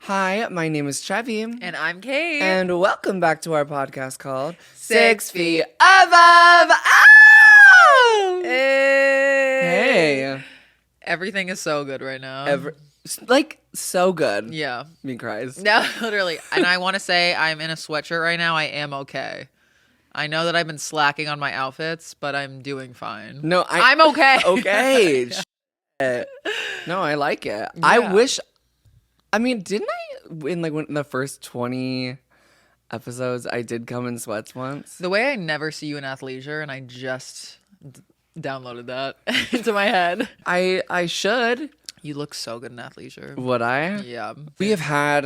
Hi, my name is Trevi. And I'm Kate. And welcome back to our podcast called 6 Feet Above. Oh! Hey. Hey. Everything is so good right now. So good. Yeah. Me cries. No, literally. And I want to say I'm in a sweatshirt right now. I am okay. I know that I've been slacking on my outfits, but I'm doing fine. No, I'm okay. Okay. Shit. No, I like it. Yeah. Didn't I in the first 20 episodes I did come in sweats once? The way I never see you in athleisure, and I just downloaded that into my head. I should. You look so good in athleisure. Would I? Yeah. We have had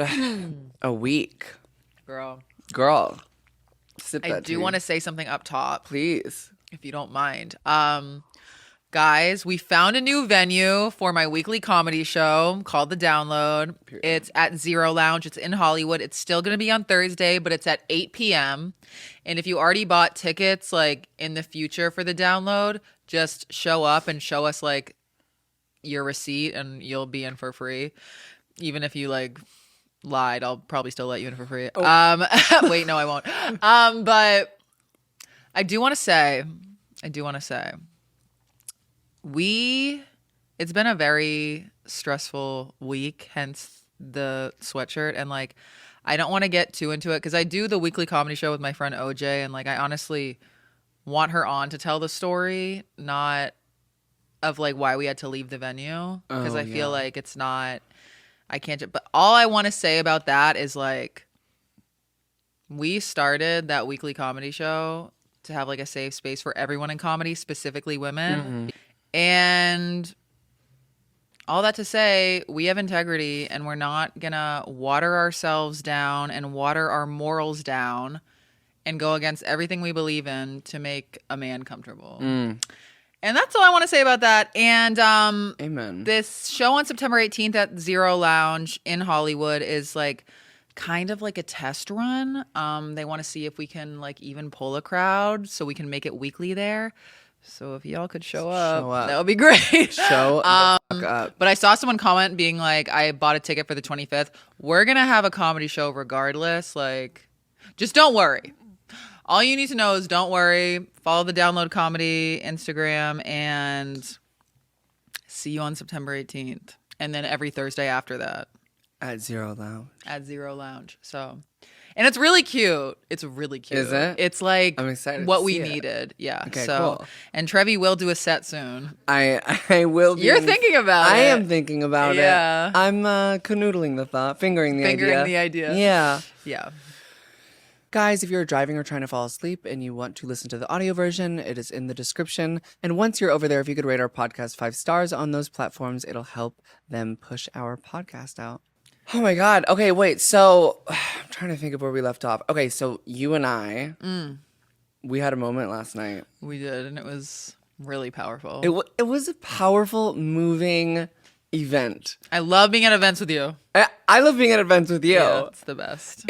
a week. Girl. Sip I that do tea. want to say something up top. Please. If you don't mind. Guys, we found a new venue for my weekly comedy show called The Download. Period. It's at Zero Lounge. It's in Hollywood. It's still going to be on Thursday, but it's at 8 p.m. And if you already bought tickets in the future for The Download, just show up and show us your receipt and you'll be in for free. Even if you lied, I'll probably still let you in for free. Oh. Wait, no, I won't. But I do want to say, it's been a very stressful week, hence the sweatshirt. And I don't want to get too into it because I do the weekly comedy show with my friend OJ. And I honestly want her on to tell the story, not of why we had to leave the venue. Because I feel like it's not, I can't, but all I want to say about that is we started that weekly comedy show to have a safe space for everyone in comedy, specifically women. Mm-hmm. And all that to say, we have integrity and we're not gonna water ourselves down and water our morals down and go against everything we believe in to make a man comfortable. And that's all I want to say about that. And Amen. This show on September 18th at Zero Lounge in Hollywood is kind of like a test run. They want to see if we can even pull a crowd so we can make it weekly there. So if y'all could show up, that would be great. Show the fuck up. But I saw someone comment being I bought a ticket for the 25th. We're going to have a comedy show regardless. Just don't worry. All you need to know is don't worry. Follow the Download Comedy Instagram and see you on September 18th. And then every Thursday after that. At Zero Lounge. So, and it's really cute. It's really cute. Is it? It's I'm excited what to we see it. needed. Yeah. Okay, so, cool. And Trevi will do a set soon. I will be. You're thinking about it. I am thinking about Yeah. it. I'm canoodling the thought, fingering the idea. Yeah. Yeah. Guys, if you're driving or trying to fall asleep and you want to listen to the audio version, it is in the description. And once you're over there, if you could rate our podcast 5 stars on those platforms, it'll help them push our podcast out. Oh my God. Okay, wait. So I'm trying to think of where we left off. Okay, so you and I, we had a moment last night. We did, and it was really powerful. It was a powerful, moving event. I love being at events with you. I love being at events with you. Yeah, it's the best.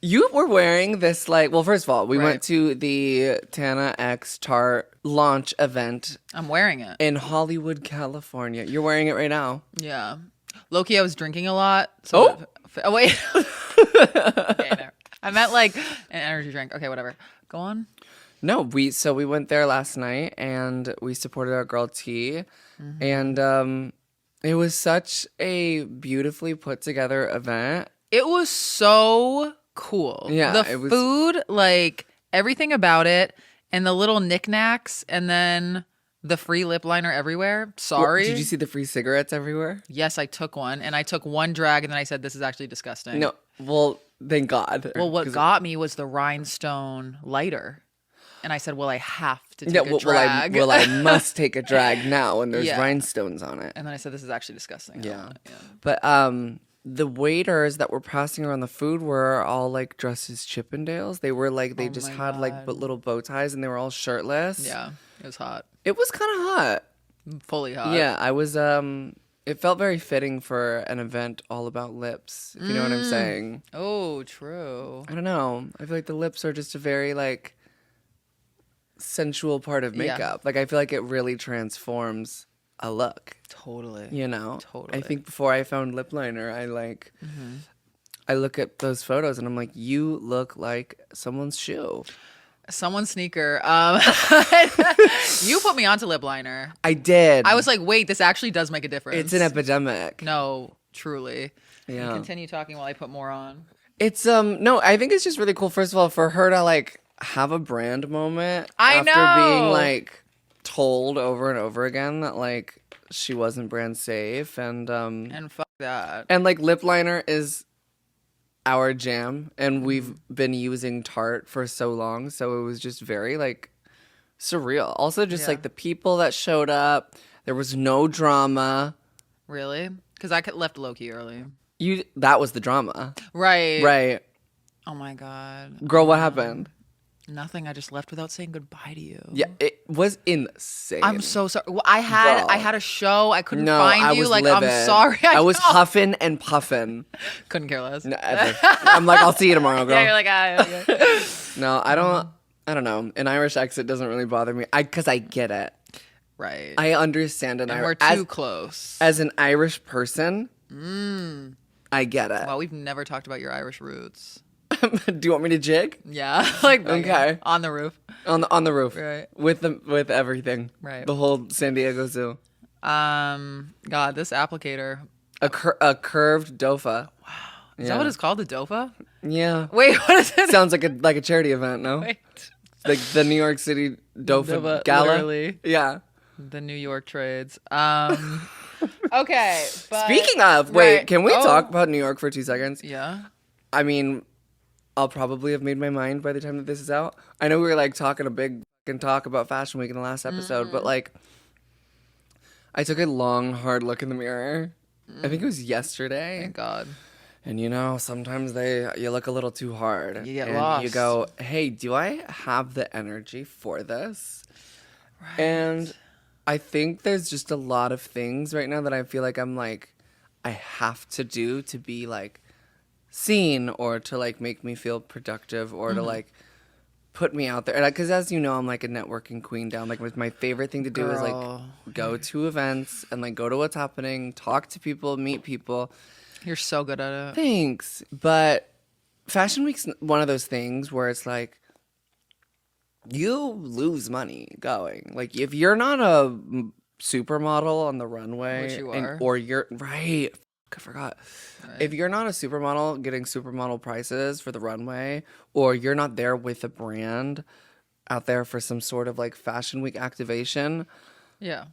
You were wearing this well, first of all, we Right. went to the Tana X Tarte launch event I'm wearing it. in Hollywood, California. You're wearing it right now. Yeah. Low-key, I was drinking a lot. So wait. Okay, no. I meant an energy drink. Okay, whatever. Go on. No, we went there last night and we supported our girl T, and it was such a beautifully put together event. It was so cool. Yeah, The it was- food, everything about it, and the little knickknacks, and then the free lip liner everywhere. Sorry. Did you see the free cigarettes everywhere? Yes, I took one, and I took one drag, and then I said, "This is actually disgusting." No. Well, thank God. Well, what got me was the rhinestone lighter, and I said, "Well, I have to take a well, drag." I must take a drag now when there's Yeah. rhinestones on it. And then I said, "This is actually disgusting." I don't Yeah. want it. But the waiters that were passing around the food were all dressed as Chippendales. They were they just my had God. little bow ties and they were all shirtless. Yeah, it was hot, It was kind of hot. fully hot. Yeah, I was it felt very fitting for an event all about lips, if you know what I'm saying. Oh, true. I don't know. I feel like the lips are just a very sensual part of Yeah. makeup. I feel like it really transforms a look. Totally. You know? Totally. I think before I found lip liner, I look at those photos and I'm like, you look like someone's shoe. Someone's sneaker. You put me onto lip liner. I did. I was like, wait, this actually does make a difference. It's an epidemic. No, truly. Yeah. You continue talking while I put more on. It's no, I think it's just really cool, first of all, for her to like have a brand moment I after being know. like told over and over again that like she wasn't brand safe and fuck that. and like lip liner is our jam and we've been using Tarte for so long, so it was just very like surreal. Also just like the people that showed up, there was no drama. Really? Because I left low-key early. That was the drama. Right. Oh my God. Girl, what happened? Nothing. I just left without saying goodbye to you. Yeah, it was insane. I'm so sorry. Well, I had a show. I couldn't find I you. was Like, livid. I'm sorry. I was huffing and puffing. Couldn't care less. No, I'm like, I'll see you tomorrow, girl. Yeah, you're like, yeah. No, I don't know. An Irish accent doesn't really bother me. Because I get it. Right. I understand an and Irish. we're too close. As an Irish person, I get it. Well, we've never talked about your Irish roots. Do you want me to jig? Yeah. Like, okay. On the roof. On the roof. Right. With everything. Right. The whole San Diego Zoo. God, this applicator. A curved dofa. Wow. Is that what it's called? The DOFA? Yeah. Wait, what is it? Sounds like a charity event, no? Wait. Like the New York City Dofa Gala. Literally. Yeah. The New York trades. Okay. But, Speaking of, wait, can we talk about New York for 2 seconds? Yeah. I mean, I'll probably have made my mind by the time that this is out. I know we were like talking a big fucking talk about Fashion Week in the last episode, but like, I took a long, hard look in the mirror. I think it was yesterday. Thank God. And you know, sometimes you look a little too hard. You get and lost. You go, hey, do I have the energy for this? Right. And I think there's just a lot of things right now that I feel like I have to do to be like seen or to like make me feel productive or to like put me out there. Because as you know, I'm like a networking queen down. Like my favorite thing to do is like go to events and like go to what's happening, talk to people, meet people. You're so good at it. Thanks. But Fashion Week's one of those things where it's like you lose money going. Like if you're not a supermodel on the runway, which you are, or you're right. I forgot. Right. If you're not a supermodel getting supermodel prices for the runway, or you're not there with a brand out there for some sort of like Fashion Week activation,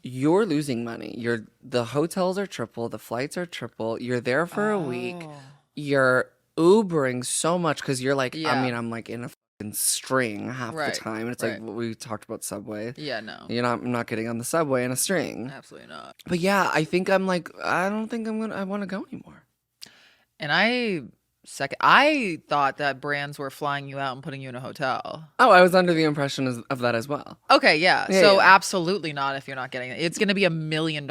you're losing money. The hotels are triple, the flights are triple. You're there for a week. You're Ubering so much because you're like, I mean, I'm like in a fucking string half the time. And it's like we talked about Subway. Yeah, no. I'm not getting on the Subway in a string. Absolutely not. But yeah, I think I'm like, I don't think I want to go anymore. And I thought that brands were flying you out and putting you in a hotel. Oh, I was under the impression of that as well. Okay, yeah. So absolutely not if you're not getting it. It's going to be $1 million.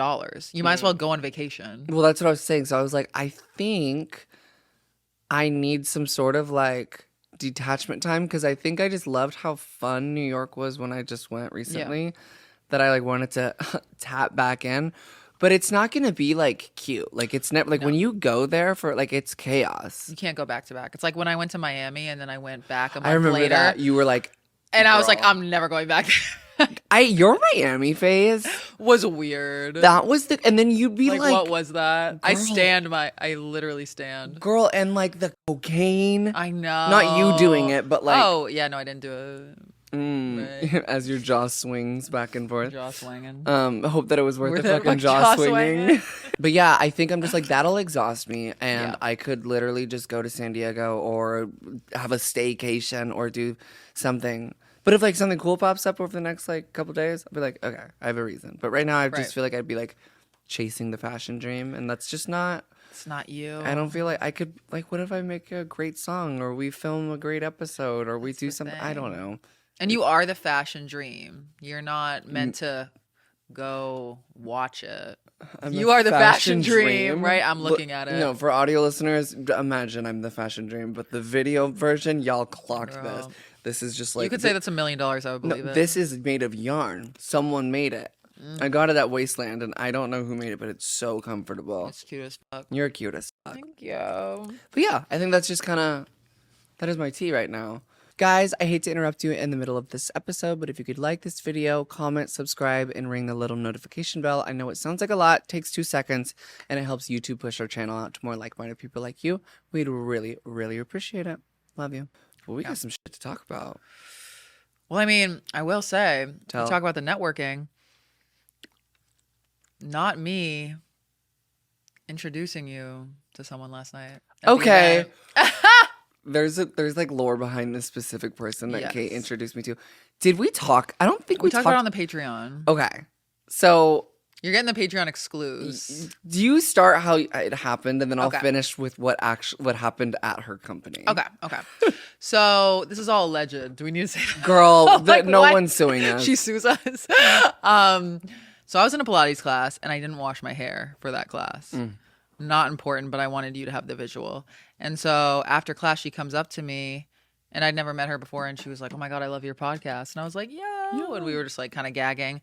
You might as well go on vacation. Well, that's what I was saying. So I was like, I think I need some sort of like detachment time because I think I just loved how fun New York was when I just went recently that I like wanted to tap back in. But it's not going to be like cute. Like it's never like when you go there for like it's chaos. You can't go back to back. It's like when I went to Miami and then I went back a month I remember later. that you were like, and I was like, I'm never going back. Your Miami phase was weird. That was and then you'd be like, what was that? Girl. I literally stand. Girl, and like the cocaine. I know. Not you doing it, but like. Oh, yeah, no, I didn't do it. Right. As your jaw swings back and forth. Jaw swinging. I hope that it was worth the fucking jaw swinging. But yeah, I think I'm just like, that'll exhaust me. And I could literally just go to San Diego or have a staycation or do something. But if like something cool pops up over the next like couple days, I'll be like, okay, I have a reason. But right now I just feel like I'd be like chasing the fashion dream. And that's just not. It's not you. I don't feel like I could, like, what if I make a great song or we film a great episode or we do something? I don't know. And you are the fashion dream. You're not meant to go watch it. You are the fashion dream, right? I'm looking at it. No, for audio listeners, imagine I'm the fashion dream, but the video version, y'all clocked this. This is just like... You could say that's $1 million, I would believe it. This is made of yarn. Someone made it. I got it at Wasteland, and I don't know who made it, but it's so comfortable. It's cute as fuck. You're cute as fuck. Thank you. But yeah, I think that's just kind of, that is my tea right now. Guys, I hate to interrupt you in the middle of this episode, but if you could like this video, comment, subscribe, and ring the little notification bell. I know it sounds like a lot, takes 2 seconds, and it helps YouTube push our channel out to more like-minded people like you. We'd really, really appreciate it. Love you. Well, we got some shit to talk about. Well, I mean, I will say, Tell. talk about the networking. Not me introducing you to someone last night. at the Okay. event. There's like lore behind this specific person that Yes. Kate introduced me to. Did we talk? I don't think We we talked talked. about it on the Patreon. Okay. So You're getting the Patreon exclusives. do you start how it happened, and then I'll Okay. finish with what happened at her company. Okay. So this is all alleged. Do we need to say that? Girl, Like, no what? one's suing us. She sues us. So I was in a Pilates class and I didn't wash my hair for that class. Not important, but I wanted you to have the visual. And so after class, she comes up to me, and I'd never met her before, and she was like, "Oh my God, I love your podcast." And I was like, "Yeah." And we were just like kind of gagging.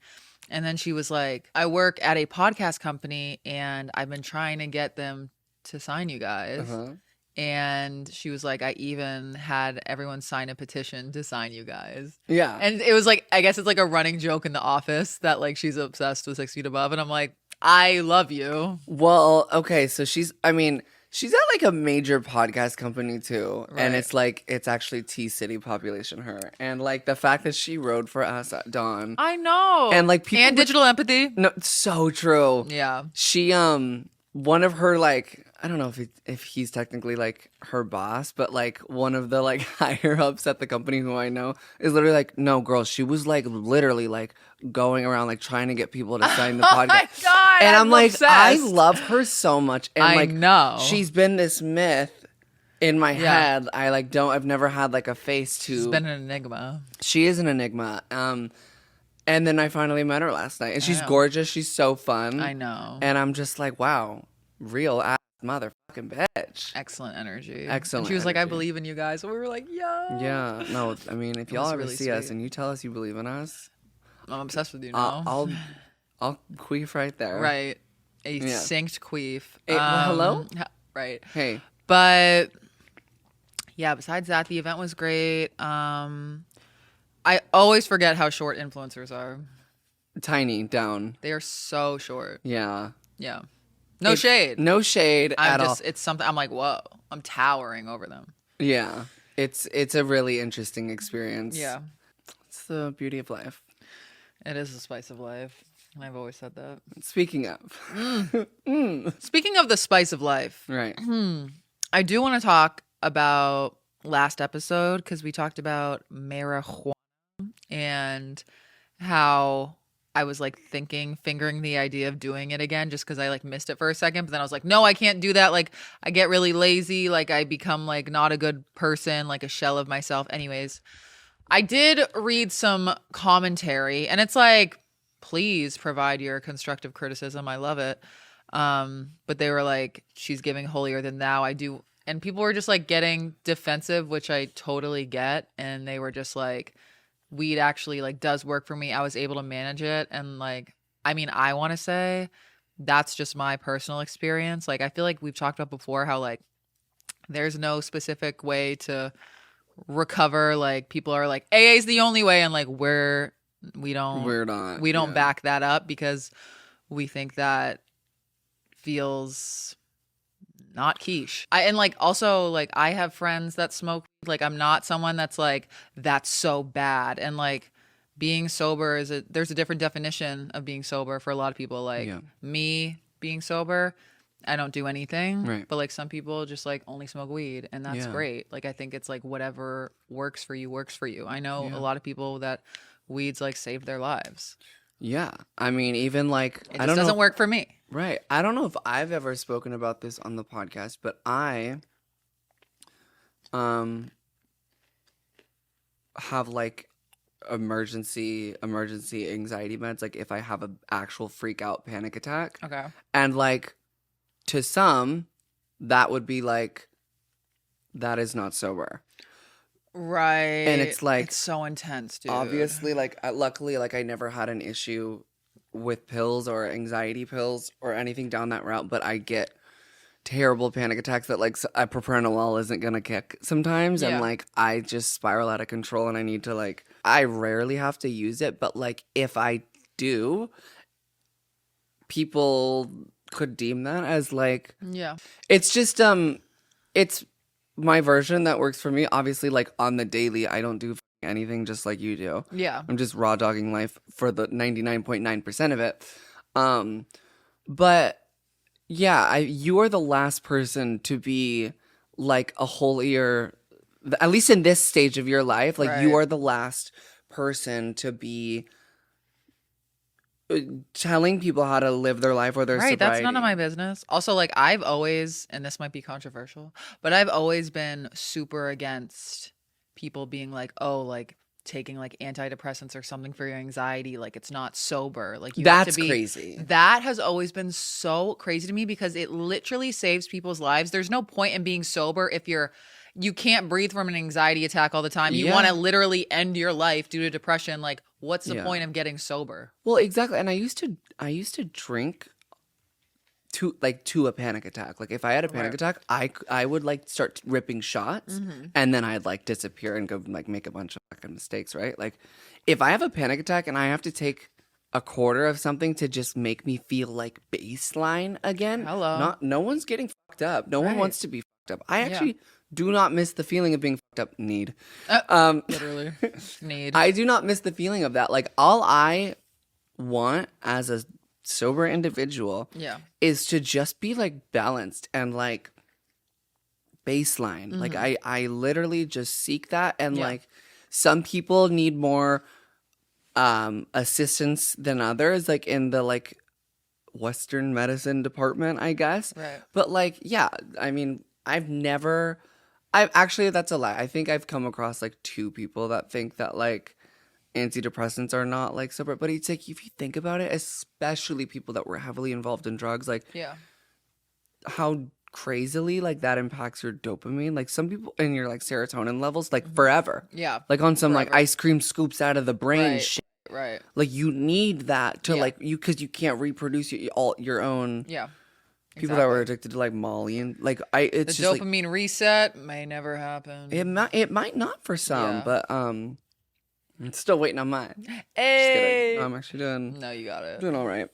And then she was like, "I work at a podcast company and I've been trying to get them to sign you guys." Uh-huh. And she was like, "I even had everyone sign a petition to sign you guys." Yeah. And it was like, I guess it's like a running joke in the office that like she's obsessed with 6 Feet Above. And I'm like, I love you. Well, okay, so she's at like a major podcast company too. And Right. it's like, it's actually T-City population, her. And like the fact that she rode for us at Dawn. I know. And like people. And digital empathy. No, it's so true. Yeah. She, one of her like, I don't know if he's technically like her boss, but like one of the like higher ups at the company who I know is literally like, no, girl, she was like literally like going around like trying to get people to sign the podcast. Oh my God. And I'm like, obsessed. I love her so much. And I like, know. she's been this myth in my head. I've never had like a face to. She's been an enigma. She is an enigma. And then I finally met her last night, and she's know. gorgeous. She's so fun. I know. And I'm just like, wow, real ass motherfucking bitch. Excellent energy. Excellent And she was like, I energy. believe in you guys. So we were like, yeah. Yeah, no, I mean, if y'all was ever really see us sweet. and you tell us you believe in us, I'm obsessed with you now. I'll queef right there. Right. A Yeah. synced queef. Hello? Right. Hey, But yeah, besides that, the event was great. I always forget how short influencers are. tiny down. They are so short. Yeah. Yeah. No shade. No shade at all. It's something I'm like, whoa, I'm towering over them. Yeah. It's a really interesting experience. Yeah. It's the beauty of life. It is the spice of life. I've always said that. Speaking of. Speaking of the spice of life, Right. I do want to talk about last episode because we talked about marijuana and how I was like fingering the idea of doing it again just because I like missed it for a second. But then I was like, no, I can't do that. Like I get really lazy. Like I become like not a good person, like a shell of myself. Anyways, I did read some commentary and it's like, please provide your constructive criticism. I love it. But they were like, she's giving holier than thou. I do. And people were just like getting defensive, which I totally get. And they were just like, weed actually like does work for me. I was able to manage it. And like, I mean, I want to say that's just my personal experience. Like, I feel like we've talked about before how like there's no specific way to recover. Like people are like, AA is the only way. And like, we don't Yeah. back that up because we think that feels not quiche. And like also like I have friends that smoke. Like I'm not someone that's like that's so bad. And like being sober there's a different definition of being sober for a lot of people. Like me being sober, I don't do anything. Right. But like some people just like only smoke weed and that's Yeah. great. Like I think it's like whatever works for you works for you. I know a lot of people that weeds like saved their lives. Yeah. I mean, even like It I just don't doesn't know. work for me. Right. I don't know if I've ever spoken about this on the podcast, but I have like emergency anxiety meds, like if I have an actual freak out panic attack. Okay. And like to some that would be like that is not sober. Right. And it's like it's so intense, dude. Obviously, like luckily, like I never had an issue with pills or anxiety pills or anything down that route, but I get terrible panic attacks that like a propranolol isn't gonna kick sometimes, and Yeah. like I just spiral out of control, and I need to like I rarely have to use it, but like if I do, people could deem that as like Yeah. it's just it's my version that works for me. Obviously, like on the daily, I don't do anything just like you do. Yeah. I'm just raw dogging life for the 99.9% of it. But yeah, you are the last person to be like a holier, at least in this stage of your life. Like you Right. are the last person to be telling people how to live their life or their Right. That's none of sobriety. my business. Also, like, I've always, and this might be controversial, but I've always been super against people being like, oh, like taking like antidepressants or something for your anxiety. Like, it's not sober. Like, you have to That's be. crazy. That has always been so crazy to me because it literally saves people's lives. There's no point in being sober if you can't breathe from an anxiety attack all the time. You want to Yeah. literally end your life due to depression. Like, what's the Yeah. point of getting sober? Well, exactly. And I used to drink to a panic attack. Like if I had a panic Right. attack, I would like start ripping shots, and then I'd like disappear and go like make a bunch of fucking mistakes, right? Like if I have a panic attack and I have to take a quarter of something to just make me feel like baseline again, Hello. no one's getting fucked up. No one Right. wants to be fucked up. I Yeah. actually do not miss the feeling of being fucked up. Literally. Need. I do not miss the feeling of that. Like all I want as a sober individual Yeah. is to just be like balanced and like baseline. Like I literally just seek that, and Yeah. like some people need more assistance than others, like in the like Western medicine department, I guess. Right. But like, yeah, I mean, I've actually, that's a lie. I think I've come across like two people that think that like antidepressants are not like sober, but it's like if you think about it, especially people that were heavily involved in drugs, like Yeah. how crazily like that impacts your dopamine, like some people and your like serotonin levels like forever, Yeah. like on some like Forever. ice cream scoops out of the brain Right. shit. Right. Like you need that to Yeah. like you, because you can't reproduce your own. Yeah. People that were Exactly. addicted to like Molly and like The it's just like dopamine reset may never happen. it might not for some, Yeah. but I'm still waiting on mine. Just Hey. kidding. I'm actually No, you got it. doing all right.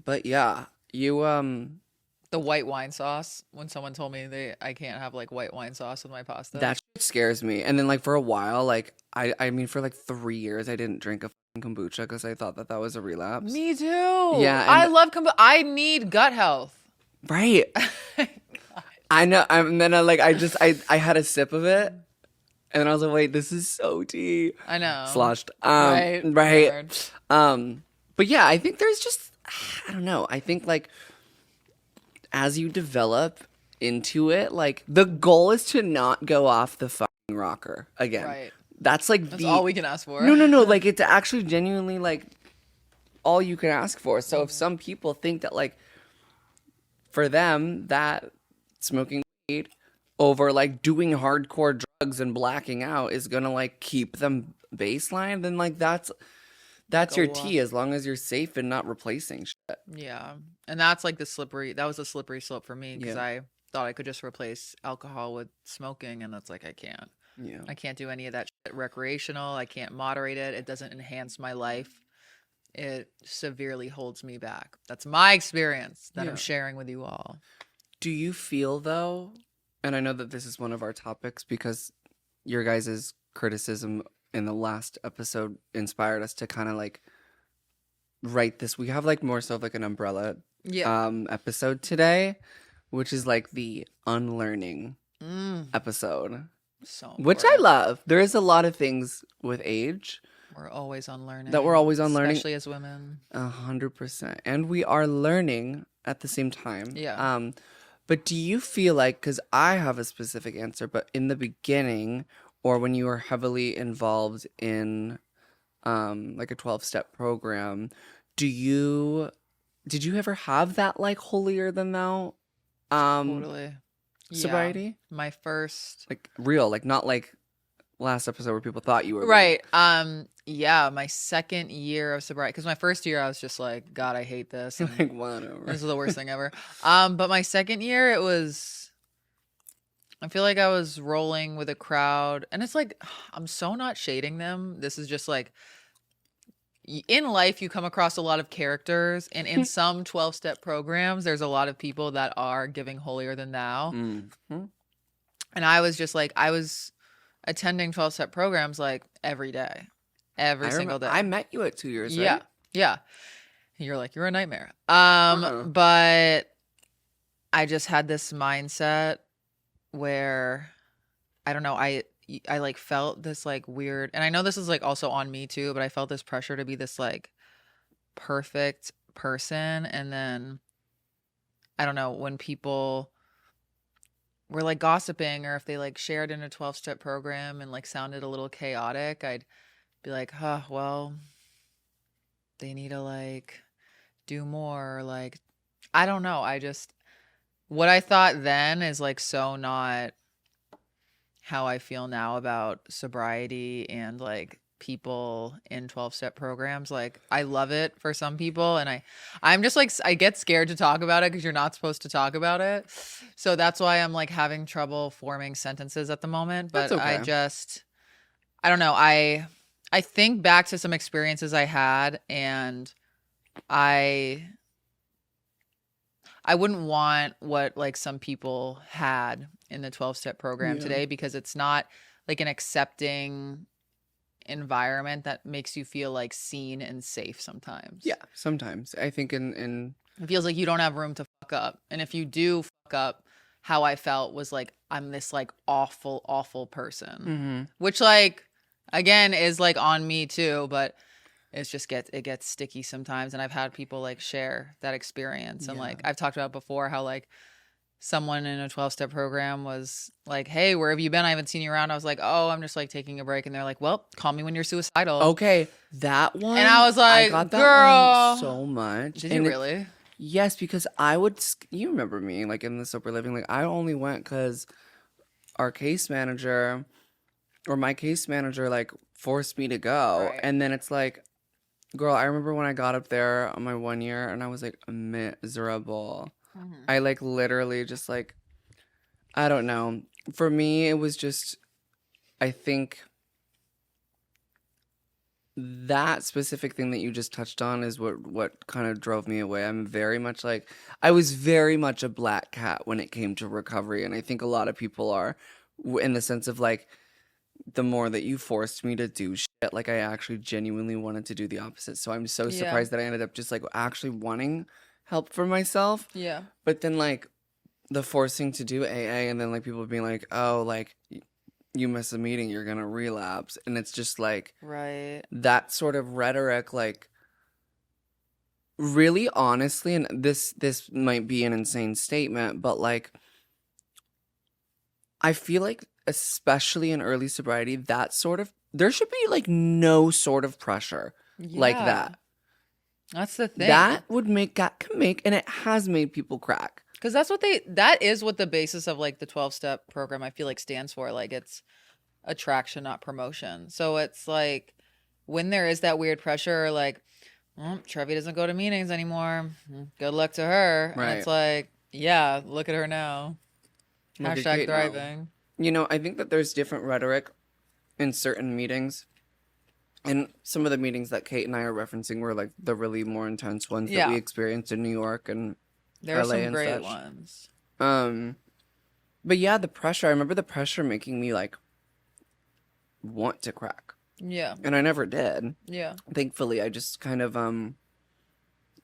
But yeah, you The white wine sauce. When someone told me I can't have like white wine sauce with my pasta. that shit scares me. And then like for a while, like I mean for like 3 years I didn't drink a fucking kombucha because I thought that was a relapse. Me too. Yeah, I and- love kombucha. I need gut health. Right. I know. And then I had a sip of it, and I was like, wait, this is so tea. I know. Sloshed. Right. Right. Nerd. But yeah, I think there's just, I don't know. I think like as you develop into it, like the goal is to not go off the fucking rocker again. Right. That's like That's all we can ask for. No. Like it's actually genuinely like all you can ask for. So if some people think that like for them that smoking weed over like doing hardcore drugs and blacking out is gonna like keep them baseline, then like that's your Go tea as long as you're safe and not replacing shit. Yeah. And that's like that was a slippery slope for me because Yeah. I thought I could just replace alcohol with smoking, and that's like I can't. Yeah. I can't do any of that shit recreational. I can't moderate it. It doesn't enhance my life. It severely holds me back. That's my experience that Yeah. I'm sharing with you all. Do you feel though, and I know that this is one of our topics because your guys' criticism in the last episode inspired us to kind of like write this. We have like more so of like an umbrella Yeah. episode today, which is like the unlearning Mm, episode, so which I important. love. There is a lot of things with age We're always unlearning. that we're always unlearning, especially as women. 100%, and we are learning at the same time. Yeah. But do you feel like, because I have a specific answer, but in the beginning or when you were heavily involved in like a 12-step program, did you ever have that like holier than thou Totally. Yeah. sobriety? My first. Like real, like not like last episode where people thought you were right. Yeah, my second year of sobriety, because my first year I was just like, God, I hate this. And like whatever. this is the worst thing ever. But my second year, it was. I feel like I was rolling with a crowd, and it's like I'm so not shading them. This is just like in life, you come across a lot of characters, and in some 12-step programs, there's a lot of people that are giving holier than thou. Mm-hmm. And I was just like, I was attending 12-step programs like every day, every single day. I met you at 2 years, yeah, right? yeah. You're like, you're a nightmare. Uh-uh. But I just had this mindset where I don't know, I like felt this like weird, and I know this is like also on me too, but I felt this pressure to be this like perfect person. And then I don't know, when people were like gossiping, or if they like shared in a 12-step program and like sounded a little chaotic, I'd be like, huh, well, they need to like do more, or like I don't know. I just what I thought then is like so not how I feel now about sobriety and like people in 12-step programs. Like I love it for some people, and I'm just like I get scared to talk about it because you're not supposed to talk about it. So that's why I'm like having trouble forming sentences at the moment. But That's okay. I don't know. I think back to some experiences I had, and I wouldn't want what like some people had in the 12-step program today, because it's not like an accepting environment that makes you feel like seen and safe sometimes. Yeah, sometimes. I think in It feels like you don't have room to fuck up. And if you do fuck up, how I felt was like I'm this like awful, awful person. Which like again is like on me too, but it gets sticky sometimes. And I've had people like share that experience. And like I've talked about before how like someone in a 12-step program was like, hey, where have you been? I haven't seen you around. I was like, oh, I'm just like taking a break. And they're like, well, call me when you're suicidal. Okay, that one. And I was like, I got that girl, one so much. Did you really? Yes, because I would. You remember me, like in the sober living. Like I only went because our case manager, or my case manager, like forced me to go. Right. And then it's like, girl, I remember when I got up there on my 1 year, and I was like miserable. I like literally just like, I don't know. For me, it was just, I think that specific thing that you just touched on is what kind of drove me away. I was very much a black cat when it came to recovery, and I think a lot of people are, in the sense of like, the more that you forced me to do shit, like I actually genuinely wanted to do the opposite. So I'm so surprised that I ended up just like actually wanting help for myself. Yeah. But then like the forcing to do AA, and then like people being like, oh, like you miss a meeting, you're gonna relapse. And it's just like Right. that sort of rhetoric, like really honestly, and this might be an insane statement, but like I feel like especially in early sobriety, there should be like no sort of pressure like that. That's the thing. That can make, and it has made people crack. Because that is what the basis of like the 12-step program I feel like stands for. Like it's attraction, not promotion. So it's like when there is that weird pressure, like, Trevi doesn't go to meetings anymore. Good luck to her. Right. And it's like, yeah, look at her now. Look at Hashtag Kate now. thriving. You know, I think that there's different rhetoric in certain meetings. And some of the meetings that Kate and I are referencing were like the really more intense ones that we experienced in New York and there are LA some and great such. ones. But yeah, the pressure. I remember the pressure making me like want to crack. Yeah. And I never did. Yeah. Thankfully, I just kind of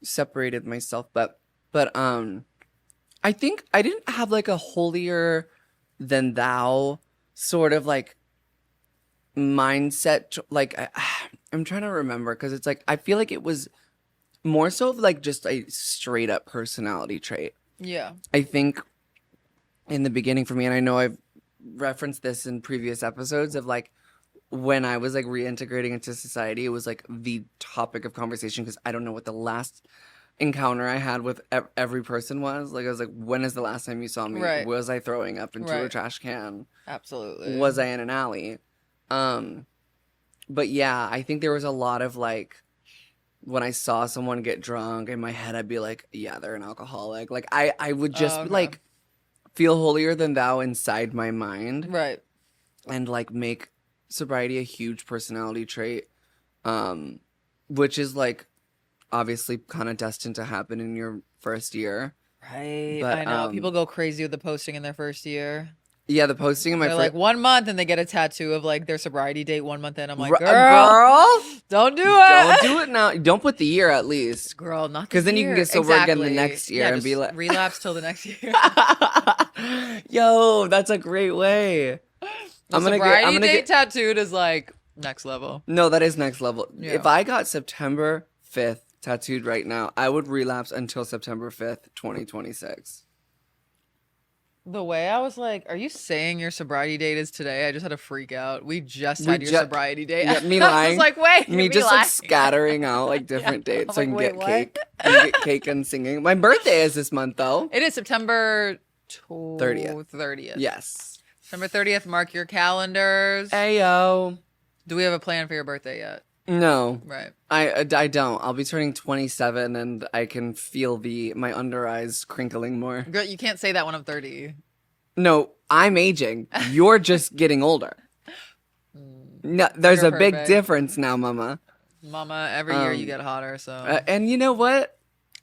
separated myself. But I think I didn't have like a holier than thou sort of like mindset. Like I'm trying to remember, because it's like I feel like it was more so of like just a straight up personality trait. Yeah. I think in the beginning for me, and I know I've referenced this in previous episodes, of like when I was like reintegrating into society, it was like the topic of conversation, because I don't know what the last encounter I had with every person was. Like I was like, when is the last time you saw me? Right. Was I throwing up into a Right. trash can? Absolutely. Was I in an alley? But yeah, I think there was a lot of like when I saw someone get drunk in my head, I'd be like, yeah, they're an alcoholic. Like I would just Oh, okay. like feel holier than thou inside my mind Right. and like make sobriety a huge personality trait. Which is like obviously kind of destined to happen in your first year. Right. But I know. People go crazy with the posting in their first year. yeah, the posting in my They're first like 1 month and they get a tattoo of like their sobriety date 1 month in. I'm like, girl, girl, don't do don't it. do it now. Don't put the year at least. Girl, not Because this then you can year. get sober again the Exactly. next year Yeah, and be just like, relapse till the next year. yo, that's a great way. The I'm sobriety gonna date get, tattooed is like next level. no, that is next level. Yeah. If I got September 5th tattooed right now, I would relapse until September 5th, 2026. The way I was like, are you saying your sobriety date is today? I just had a freak out. We just had your sobriety date. Yeah, me I lying. was like, wait. Me just like scattering out like different dates so I I'm can like, get wait, cake. I can get cake and singing. My birthday is this month though. It is September 30th. 30th. Yes. September 30th. Mark your calendars. Ayo. Do we have a plan for your birthday yet? No. Right. I don't. I'll be turning 27 and I can feel my under eyes crinkling more. Girl, you can't say that when I'm 30. No, I'm aging. You're just getting older. No, there's You're a big perfect. difference now, mama. Mama, every year you get hotter, so. And you know what?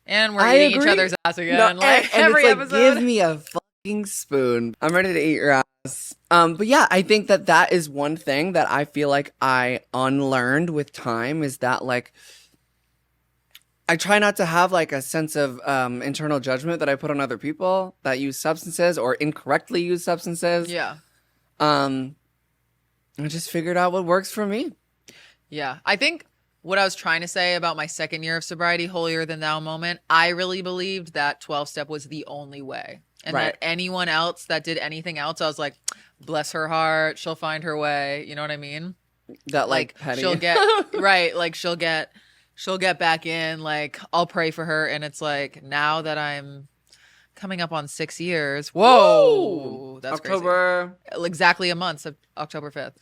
And we're I eating each agree. other's ass again. No, like and every it's like, episode. give me a fucking spoon. I'm ready to eat your ass. But yeah, I think that is one thing that I feel like I unlearned with time is that like I try not to have like a sense of internal judgment that I put on other people that use substances or incorrectly use substances. Yeah. I just figured out what works for me. Yeah. I think what I was trying to say about my second year of sobriety, holier than thou moment, I really believed that 12-step was the only way. And Right. that anyone else that did anything else, I was like, bless her heart, she'll find her way. You know what I mean? That like petty. She'll get right, like she'll get back in, like I'll pray for her. And it's like now that I'm coming up on 6 years. Whoa, that's October. crazy. Exactly a month, so October 5th.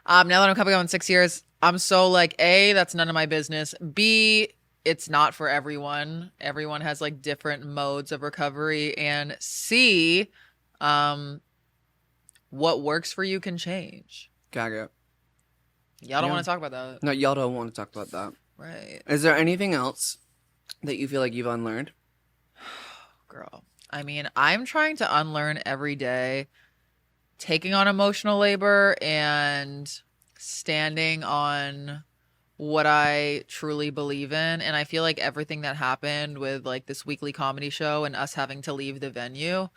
Now that I'm coming up on 6 years, I'm so like, A, that's none of my business. B, it's not for everyone. Everyone has like different modes of recovery. And C, what works for you can change. Gaga. Y'all don't Yeah. want to talk about that. No, y'all don't want to talk about that. Right. Is there anything else that you feel like you've unlearned? Girl. I mean, I'm trying to unlearn every day, taking on emotional labor and standing on what I truly believe in. And I feel like everything that happened with like this weekly comedy show and us having to leave the venue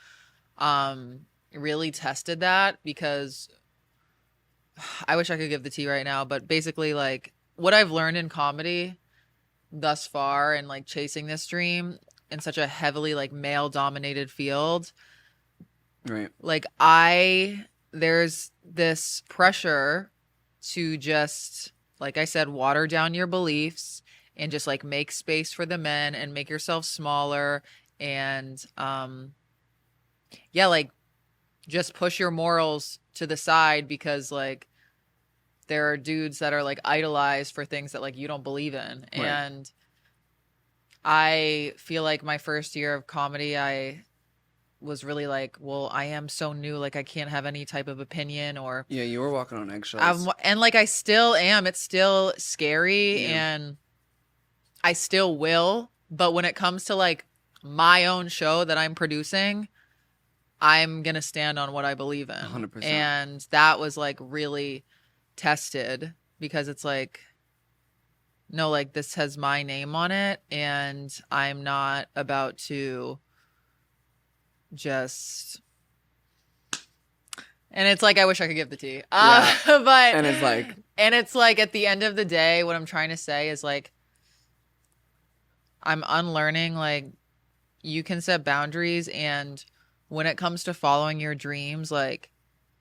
really tested that, because I wish I could give the tea right now, but basically like what I've learned in comedy thus far and like chasing this dream in such a heavily like male dominated field, Right. like there's this pressure to just, like I said, water down your beliefs and just like make space for the men and make yourself smaller and yeah, like just push your morals to the side because like there are dudes that are like idolized for things that like you don't believe in. Right. And I feel like my first year of comedy, I was really like, well, I am so new, like I can't have any type of opinion or Yeah, you were walking on eggshells. and like I still am. It's still scary Yeah. and I still will. But when it comes to like my own show that I'm producing, I'm going to stand on what I believe in. 100%. And that was like really tested because it's like, no, like this has my name on it and I'm not about to just. And it's like, I wish I could give the tea. Yeah. But And it's like at the end of the day, what I'm trying to say is like, I'm unlearning, like you can set boundaries. And when it comes to following your dreams, like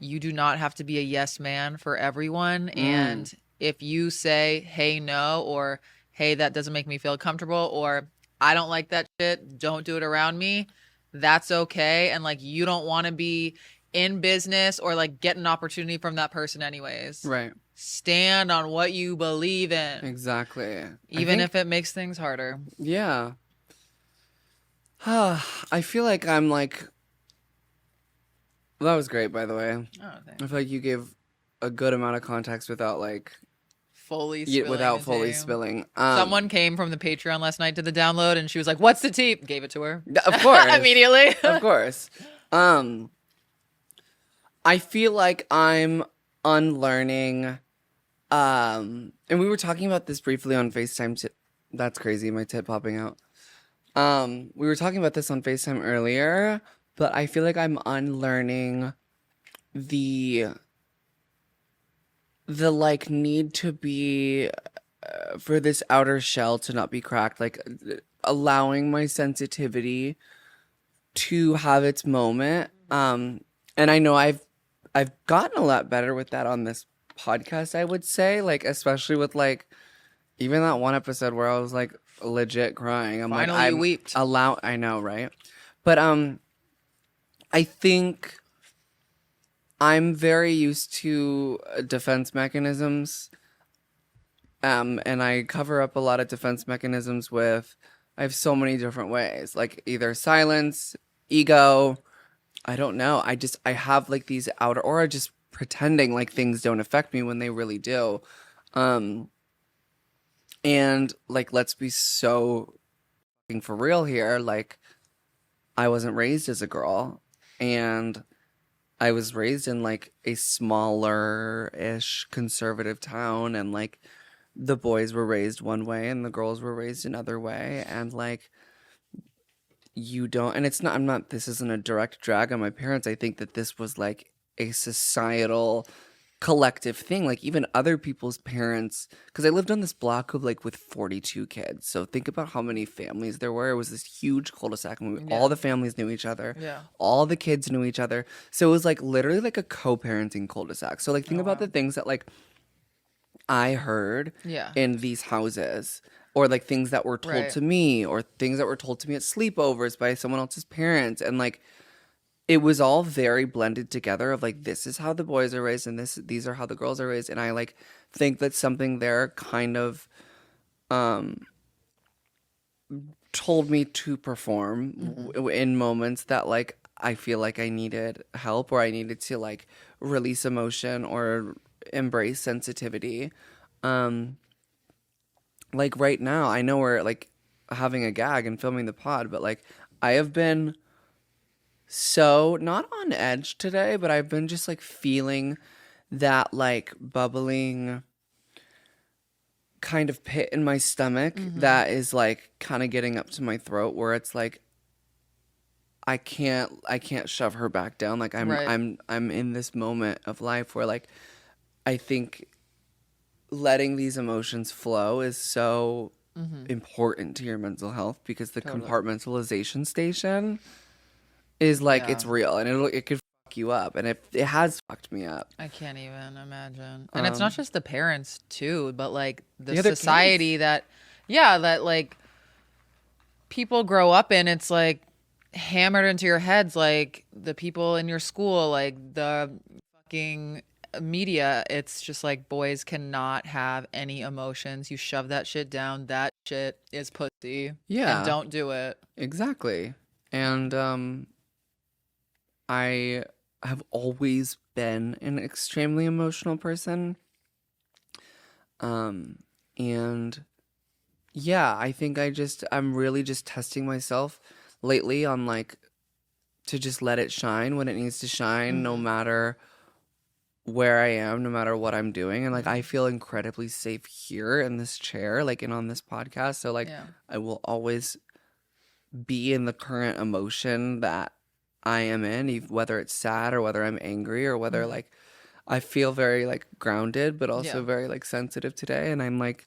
you do not have to be a yes man for everyone. And if you say, hey, no, or hey, that doesn't make me feel comfortable, or I don't like that shit, don't do it around me, that's okay. And like, you don't want to be in business or like get an opportunity from that person anyways. Right. Stand on what you believe in. Exactly. Even if it makes things harder. Yeah. I feel like I'm like, that was great, by the way. Oh, I feel like you gave a good amount of context without like fully spilling. Someone came from the Patreon last night to the download and she was like, "What's the tea?" Gave it to her. Of course. Immediately. Of course. I feel like I'm unlearning. And we were talking about this briefly on FaceTime. That's crazy, my tit popping out. We were talking about this on FaceTime earlier, but I feel like I'm unlearning the like need to be for this outer shell to not be cracked, like allowing my sensitivity to have its moment. And I know I've gotten a lot better with that on this podcast, I would say, like especially with like even that one episode where I was like legit crying. Finally, you weeped. I know, right? But I think I'm very used to defense mechanisms. And I cover up a lot of defense mechanisms with, I have so many different ways, like either silence, ego, I don't know. I have like these outer, or just pretending like things don't affect me when they really do. And like, let's be so fucking for real here. Like, I wasn't raised as a girl, and I was raised in like a smaller-ish conservative town, and like the boys were raised one way and the girls were raised another way, and like you don't, and it's not, I'm not, this isn't a direct drag on my parents. I think that this was like a societal collective thing, like even other people's parents, because I lived on this block of like with 42 kids, so think about how many families there were. It was this huge cul-de-sac, and all the families knew each other, all the kids knew each other, so it was like literally like a co-parenting cul-de-sac. So like think about the things that like I heard in these houses, or like things that were told to me, or things that were told to me at sleepovers by someone else's parents, and like it was all very blended together of like, this is how the boys are raised and these are how the girls are raised. And I like think that something there kind of told me to perform in moments that like I feel like I needed help, or I needed to like release emotion or embrace sensitivity. Like right now, I know we're like having a gag and filming the pod, but like I have been so not on edge today, but I've been just like feeling that like bubbling kind of pit in my stomach that is like kind of getting up to my throat, where it's like I can't shove her back down. Like I'm in this moment of life where like I think letting these emotions flow is so important to your mental health, because the compartmentalization station is like it's real, and it could fuck you up, and it has fucked me up. I can't even imagine. And it's not just the parents too, but like the other society kids. that like people grow up in. It's like hammered into your heads, like the people in your school, like the fucking media. It's just like boys cannot have any emotions. You shove that shit down. That shit is pussy. Yeah. And don't do it. Exactly. And I have always been an extremely emotional person. And yeah, I think I'm really just testing myself lately on like to just let it shine when it needs to shine, no matter where I am, no matter what I'm doing. And like I feel incredibly safe here in this chair, like, and on this podcast. So like I will always be in the current emotion that I am in, whether it's sad or whether I'm angry or whether like I feel very like grounded, but also very like sensitive today. And I'm like,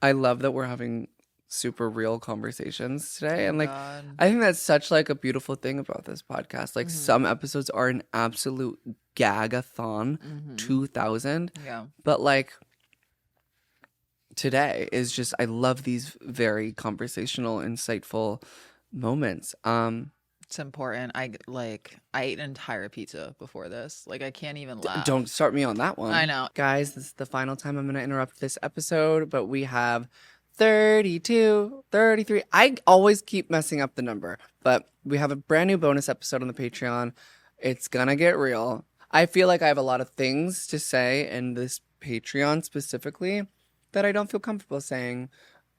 I love that we're having super real conversations today. And like, I think that's such like a beautiful thing about this podcast. Like some episodes are an absolute gagathon, 2000. Yeah. But like today is just, I love these very conversational, insightful moments. It's important. I ate an entire pizza before this. Like, I can't even laugh. Don't start me on that one. I know. Guys, this is the final time I'm going to interrupt this episode, but we have 32, 33. I always keep messing up the number, but we have a brand new bonus episode on the Patreon. It's going to get real. I feel like I have a lot of things to say in this Patreon specifically that I don't feel comfortable saying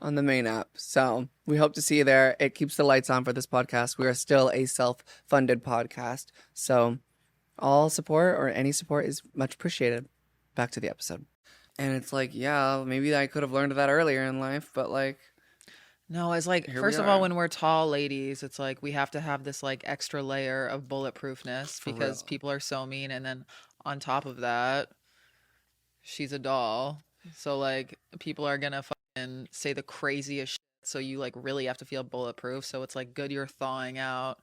on the main app. So we hope to see you there. It keeps the lights on for this podcast. We are still a self-funded podcast. So all support or any support is much appreciated. Back to the episode. And it's like, yeah, maybe I could have learned that earlier in life, but like... No, it's like, Here first we of all, are. when we're tall ladies, it's like we have to have this like extra layer of bulletproofness For because real. people are so mean. And then on top of that, she's a doll. So like people are gonna fucking say the craziest shit. So you like really have to feel bulletproof. So it's like good you're thawing out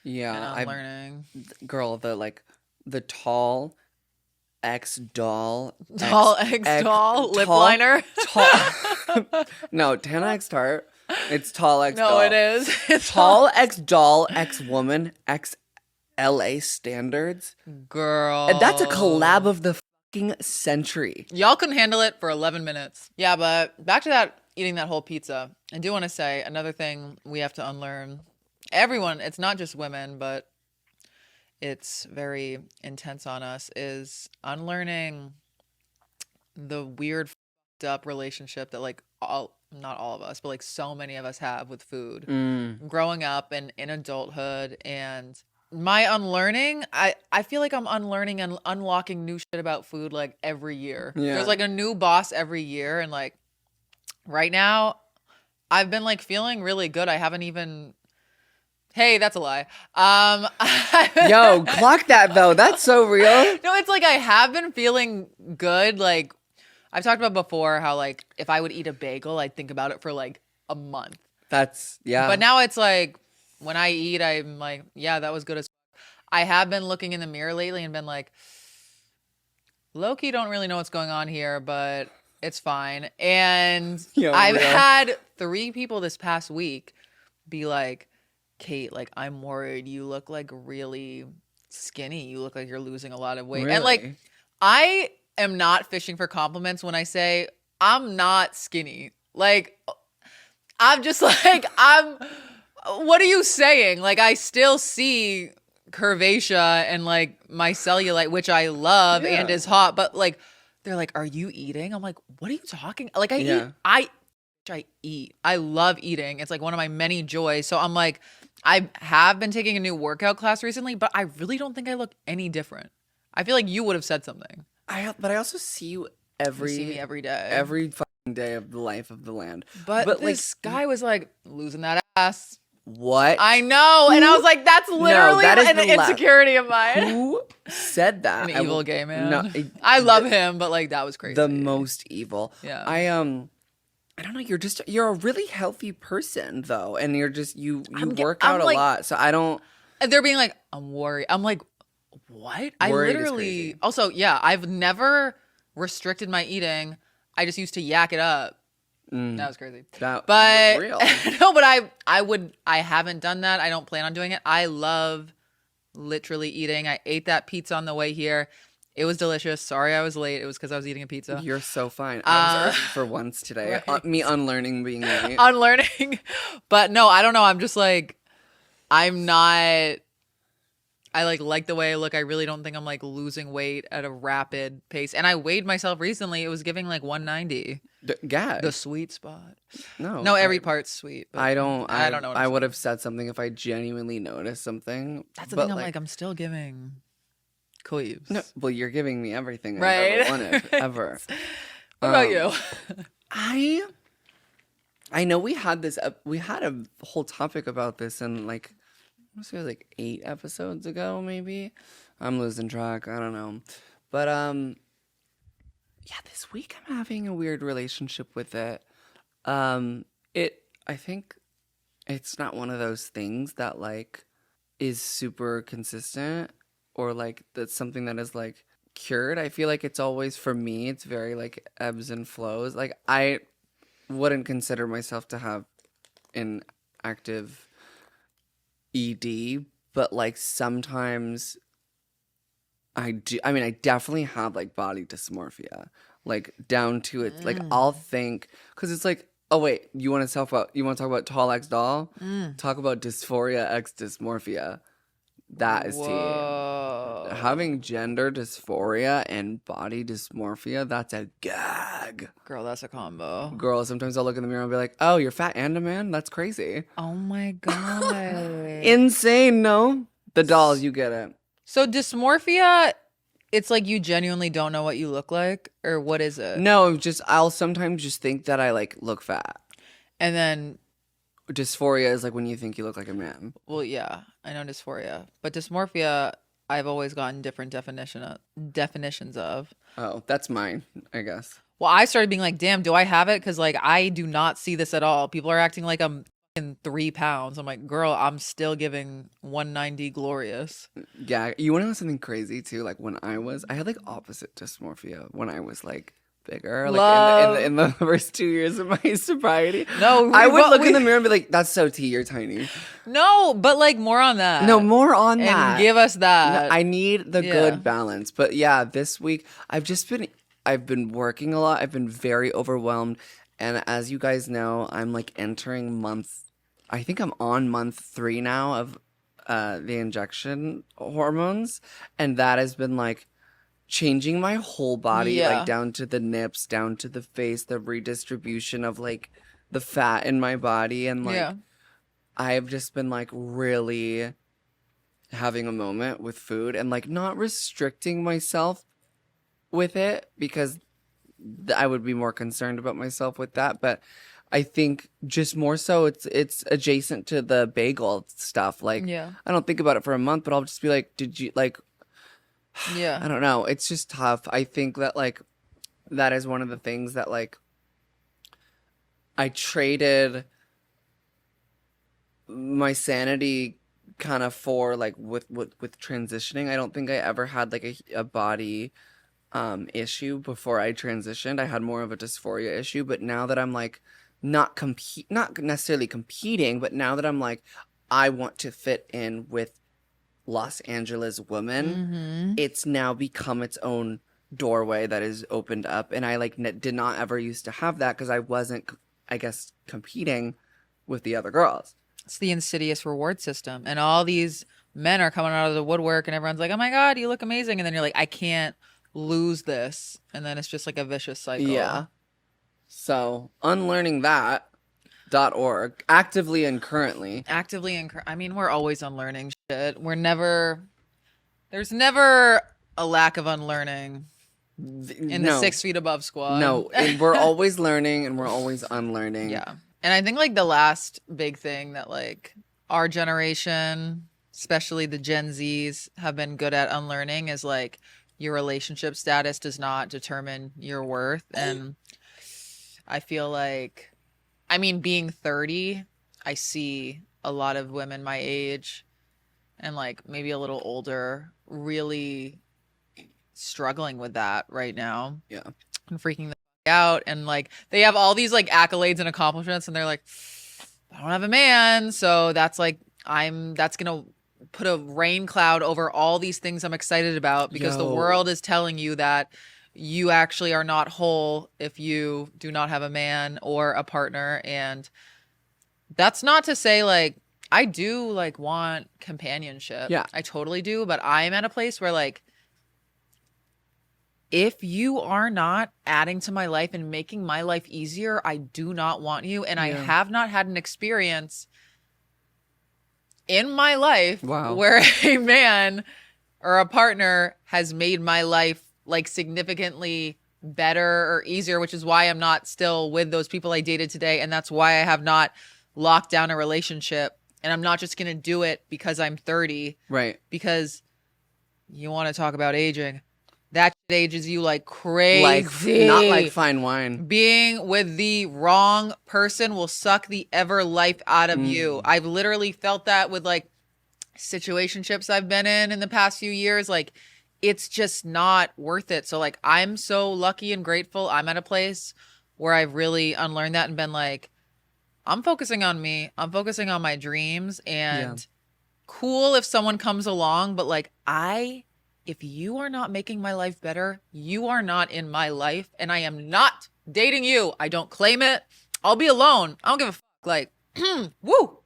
and Yeah, I unlearning. girl, the tall X doll. Tall X doll lip liner. Tall. No, Tana X Tarte. It's tall X doll. No, it is. It's Tall X doll, X woman, X LA standards. girl. And that's a collab of the fucking century. Y'all couldn't handle it for 11 minutes. Yeah, but back to that, eating that whole pizza. I do want to say another thing we have to unlearn. Everyone, it's not just women, but it's very intense on us, is unlearning the weird fucked up relationship that like not all of us, but like so many of us have with food. Growing up and in adulthood, and my unlearning, I feel like I'm unlearning and unlocking new shit about food like every year. Yeah. There's like a new boss every year, and like right now I've been like feeling really good. I haven't even... Hey, that's a lie. Yo, clock that though. That's so real. No, it's like I have been feeling good. Like I've talked about before how like if I would eat a bagel, I'd think about it for like a month. That's, yeah. But now it's like when I eat, I'm like, yeah, that was good as fuck. I have been looking in the mirror lately and been like, low-key don't really know what's going on here, but it's fine. And Yo, I've real. had 3 people this past week be like, Kate, like, I'm worried. You look like really skinny. You look like you're losing a lot of weight. And like, Really? I am not fishing for compliments when I say I'm not skinny. Like, I'm just like, what are you saying? Like, I still see curvaceous and like my cellulite, which I love Yeah. and is hot, but like, they're like, are you eating? I'm like, what are you talking? Like, Yeah. I eat. I love eating. It's like one of my many joys. So I'm like, I have been taking a new workout class recently, but I really don't think I look any different. I feel like you would have said something. But I also see you You every see me every day. every fucking day of the life of the land. But like, this guy was like losing that ass. what? I know. And I was like, that's literally that is an the insecurity of mine. Who said that? An evil gay man. No, I love him, but like that was crazy. the most evil. Yeah. I don't know. You're a really healthy person though, and you're just you I'm work out like- a lot. So I don't. And they're being like, I'm worried. I'm like, what? I Worried is literally crazy. also, yeah, I've never restricted my eating. I just used to yak it up. That was crazy. That But was real. no, but I haven't done that. I don't plan on doing it. I love literally eating. I ate that pizza on the way here. It was delicious. Sorry I was late. It was because I was eating a pizza. You're so fine. I was early for once today. right. Me unlearning being late. Unlearning. But no, I don't know. I'm just like, I'm not. I like the way I look. I really don't think I'm like losing weight at a rapid pace. And I weighed myself recently. It was giving like 190. Gag. The sweet spot. No. No, every part's sweet. But I don't know. I know what I'm I would saying. have said something if I genuinely noticed something. That's the but, thing. I'm like, I'm still giving queeves. No, well, you're giving me everything Right. I've ever wanted, ever. What about you? I know we had this. We had a whole topic about this in like, I want to say like 8 episodes ago, maybe. I'm losing track. I don't know, but yeah, this week I'm having a weird relationship with it. I think it's not one of those things that like is super consistent or like that's something that is like cured. I feel like it's always, for me, it's very like ebbs and flows. Like I wouldn't consider myself to have an active ED, but like sometimes I do. I mean, I definitely have like body dysmorphia, like down to it. Like I'll think because it's like, oh wait, you want to talk about tall X doll? Talk about dysphoria X dysmorphia. That is tea. Whoa. Having gender dysphoria and body dysmorphia, that's a gag. Girl, that's a combo. Girl, sometimes I'll look in the mirror and be like, oh, you're fat and a man? That's crazy. Oh my God. Insane, no? The dolls, you get it. So dysmorphia, it's like you genuinely don't know what you look like, or what is it? No, I'll sometimes just think that I like look fat. And then, Dysphoria is like when you think you look like a man. well, yeah, I know dysphoria, but dysmorphia, I've always gotten different definitions of. Oh, that's mine, I guess. Well, I started being like, damn, do I have it? Because like I do not see this at all. People are acting like I'm fucking 3 pounds. I'm like, girl, I'm still giving 190 glorious. Yeah, you want to know something crazy too? Like when I had like opposite dysmorphia when I was like bigger, like in the first 2 years of my sobriety. No, I would look in the mirror and be like, "That's so tea, you're tiny." No, but like more on that. No, more on and that. give us that. No, I need the good balance. But yeah, this week I've been working a lot. I've been very overwhelmed, and as you guys know, I'm like entering I think I'm on month 3 now of the injection hormones, and that has been like changing my whole body, like down to the nips, down to the face, the redistribution of like the fat in my body, and like I've just been like really having a moment with food and like not restricting myself with it because I would be more concerned about myself with that, but I think just more so it's adjacent to the bagel stuff. Like I don't think about it for a month, but I'll just be like, did you like I don't know. It's just tough. I think that like that is one of the things that like I traded my sanity kind of for like with transitioning. I don't think I ever had like a body issue before I transitioned. I had more of a dysphoria issue, but now that I'm like not necessarily competing, but now that I'm like I want to fit in with Los Angeles women, it's now become its own doorway that is opened up, and I like did not ever used to have that because I wasn't, I guess, competing with the other girls. It's the insidious reward system, and all these men are coming out of the woodwork, and everyone's like, "Oh my God, you look amazing," and then you're like, "I can't lose this," and then it's just like a vicious cycle. Yeah. So unlearning that.org actively and currently. I mean, we're always unlearning shit. There's never a lack of unlearning in the 6 feet above squad. No, we're always learning and we're always unlearning. Yeah. And I think like the last big thing that like our generation, especially the Gen Zs, have been good at unlearning is like your relationship status does not determine your worth. And I feel like, I mean, being 30, I see a lot of women my age and like maybe a little older really struggling with that right now. Yeah. And freaking the fuck out. And like they have all these like accolades and accomplishments and they're like, I don't have a man. So that's like, that's going to put a rain cloud over all these things I'm excited about because the world is telling you that you actually are not whole if you do not have a man or a partner. And that's not to say like I do like want companionship. Yeah. I totally do. But I'm at a place where like if you are not adding to my life and making my life easier, I do not want you. And I have not had an experience in my life where a man or a partner has made my life like significantly better or easier, which is why I'm not still with those people I dated today. And that's why I have not locked down a relationship. And I'm not just going to do it because I'm 30. Right. Because you want to talk about aging. That ages you like crazy. Not like fine wine. Being with the wrong person will suck the ever life out of you. I've literally felt that with like situationships I've been in the past few years. Like, it's just not worth it. So like, I'm so lucky and grateful. I'm at a place where I've really unlearned that and been like, I'm focusing on me. I'm focusing on my dreams. And cool if someone comes along, but like if you are not making my life better, you are not in my life, and I am not dating you. I don't claim it. I'll be alone. I don't give a fuck. Like, woo.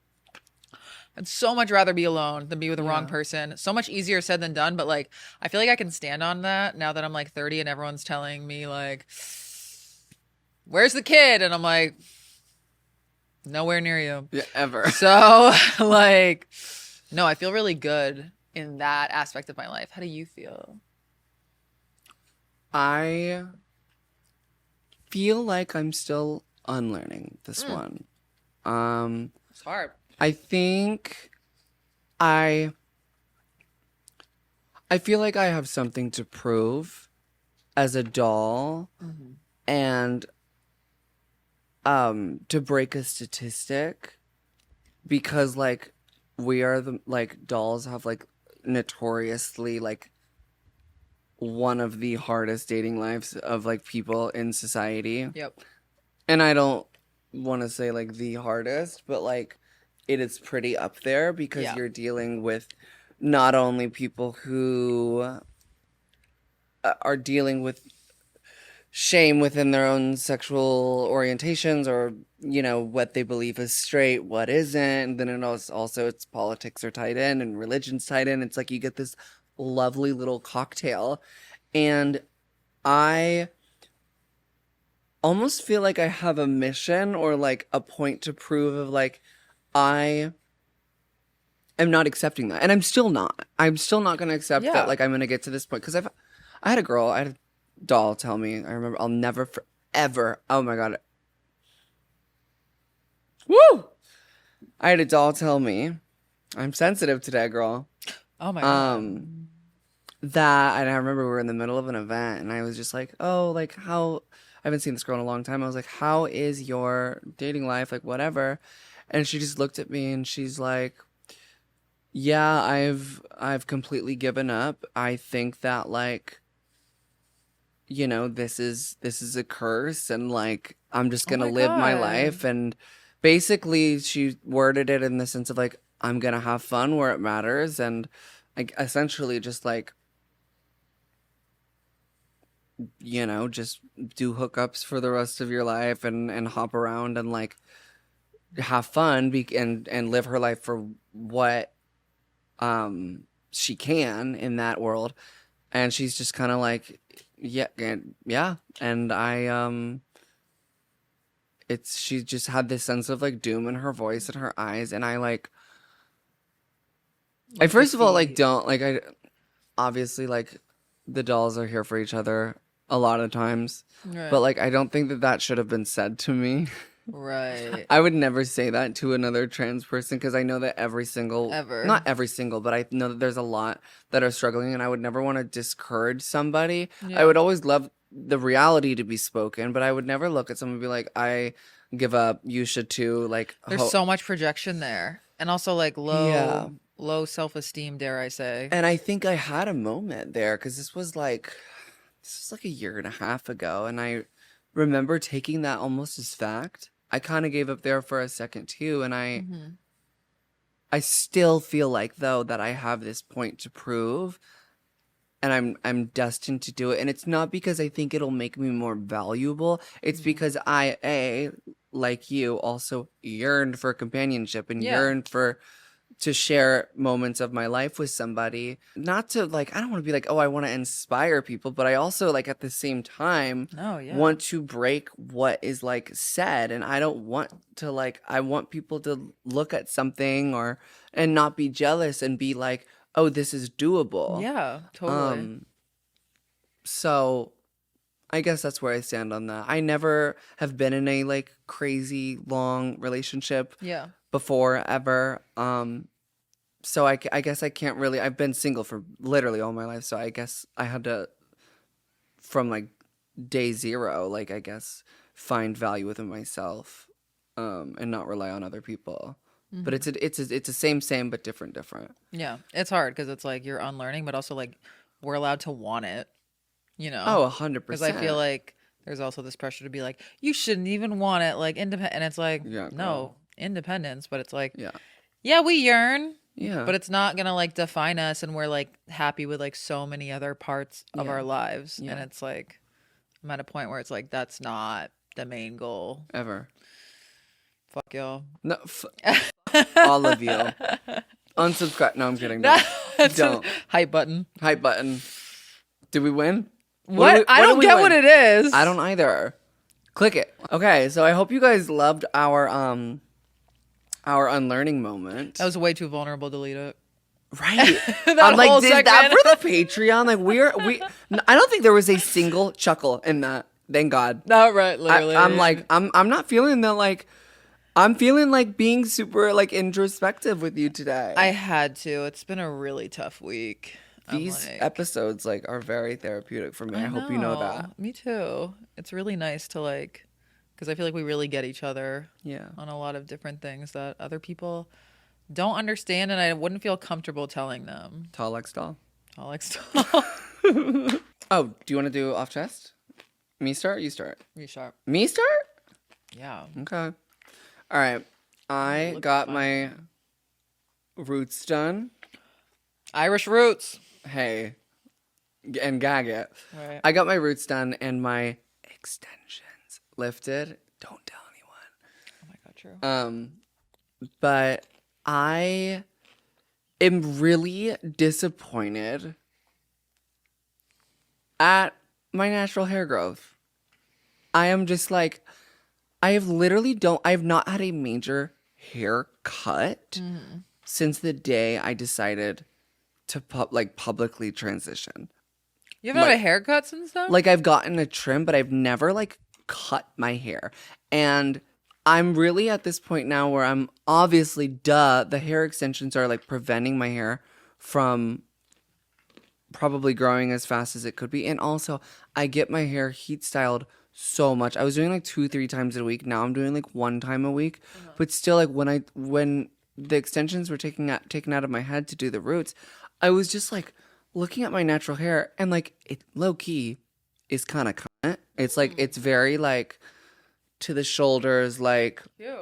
I'd so much rather be alone than be with the wrong person. So much easier said than done, but like I feel like I can stand on that now that I'm like 30 and everyone's telling me like, where's the kid? And I'm like, nowhere near you. Yeah, ever. So like, no, I feel really good in that aspect of my life. How do you feel? I feel like I'm still unlearning this one. It's hard. I think I feel like I have something to prove as a doll, and to break a statistic, because like we are the like dolls have like notoriously like one of the hardest dating lives of like people in society. Yep. And I don't want to say like the hardest, but like it is pretty up there, because you're dealing with not only people who are dealing with shame within their own sexual orientations, or you know what they believe is straight, what isn't, and then it also it's politics are tied in and religion's tied in. It's like you get this lovely little cocktail, and I almost feel like I have a mission or like a point to prove of like I am not accepting that, and I'm still not going to accept that like I'm going to get to this point, because I had a doll tell me, I remember, I'll never forever, oh my god, woo, I had a doll tell me, I'm sensitive today, girl. Oh my god. That, and I remember we were in the middle of an event, and I was just like, oh, like how, I haven't seen this girl in a long time. I was like, how is your dating life, like whatever, and she just looked at me and she's like, yeah, I've completely given up. I think that like, you know, this is a curse, and like I'm just gonna live my life. And basically she worded it in the sense of like, I'm gonna have fun where it matters, and like essentially just like, you know, just do hookups for the rest of your life, and hop around and like have fun, and live her life for what she can in that world. And she's just kind of like, yeah, and I she just had this sense of like doom in her voice and her eyes, and I like, I first of all like don't like, I obviously like the dolls are here for each other a lot of times, but like I don't think that should have been said to me. Right. I would never say that to another trans person, because I know that not every single, but I know that there's a lot that are struggling, and I would never want to discourage somebody. I would always love the reality to be spoken, but I would never look at someone and be like, I give up, you should too. Like, there's so much projection there, and also like low self-esteem, dare I say. And I think I had a moment there, because this was like a year and a half ago, and I remember taking that almost as fact. I kind of gave up there for a second too, and I still feel like though that I have this point to prove, and I'm destined to do it. And it's not because I think it'll make me more valuable. It's because I like you also yearned for companionship, and yearned to share moments of my life with somebody. Not to like, I don't want to be like, oh, I want to inspire people, but I also like at the same time want to break what is like said. And I don't want to like, I want people to look at something and not be jealous and be like, oh, this is doable. Yeah, totally. So I guess that's where I stand on that. I never have been in a like crazy long relationship before ever. So I guess I can't really, I've been single for literally all my life. So I guess I had to, from like day zero, like I guess find value within myself, and not rely on other people. But it's a same but different. Yeah, it's hard because it's like you're unlearning, but also like we're allowed to want it, you know? Oh, 100%. Because I feel like there's also this pressure to be like, you shouldn't even want it, like independent. And it's like, no, independence, but it's like, yeah, we yearn, Yeah. But it's not gonna like define us, and we're like happy with like so many other parts of Yeah. our lives. Yeah. And it's like I'm at a point where it's like that's not the main goal. Ever. Fuck y'all. No, all of you. Unsubscribe. No, I'm kidding. No, Don't. hype button. Hype button. Did we win? What? I don't get what it is. I don't either. Click it. Okay, so I hope you guys loved our unlearning moment. That was way too vulnerable. Delete it. Right. That I'm like, whole is that segment. for the Patreon? Like I don't think there was a single chuckle in that. Thank God. Not right, literally. I'm like, I'm not feeling that like I'm feeling like being super like introspective with you today. I had to. It's been a really tough week. These episodes like are very therapeutic for me. I hope you know that. Me too. It's really nice to like, because I feel like we really get each other. Yeah. On a lot of different things that other people don't understand, and I wouldn't feel comfortable telling them. Tall like stall. Tall like stall. Oh, do you want to do off chest? Me start? You start. You sharp. Me start? Yeah. Okay. All right. I got my roots done. Irish roots. Hey. And gag it. Right. I got my roots done and my extensions lifted. Don't tell anyone. Oh my God, true. But I am really disappointed at my natural hair growth. I am just like, I have not had a major haircut since the day I decided to publicly transition. You haven't had a haircut since then? Like I've gotten a trim, but I've never like cut my hair. And I'm really at this point now where I'm obviously, the hair extensions are like preventing my hair from probably growing as fast as it could be. And also I get my hair heat styled so much. I was doing like 2-3 times a week. Now I'm doing like 1 time a week. But still, like when the extensions were taken out of my head to do the roots, I was just like looking at my natural hair and like it low key is kind of cunt. It's like it's very like to the shoulders. Like Cute.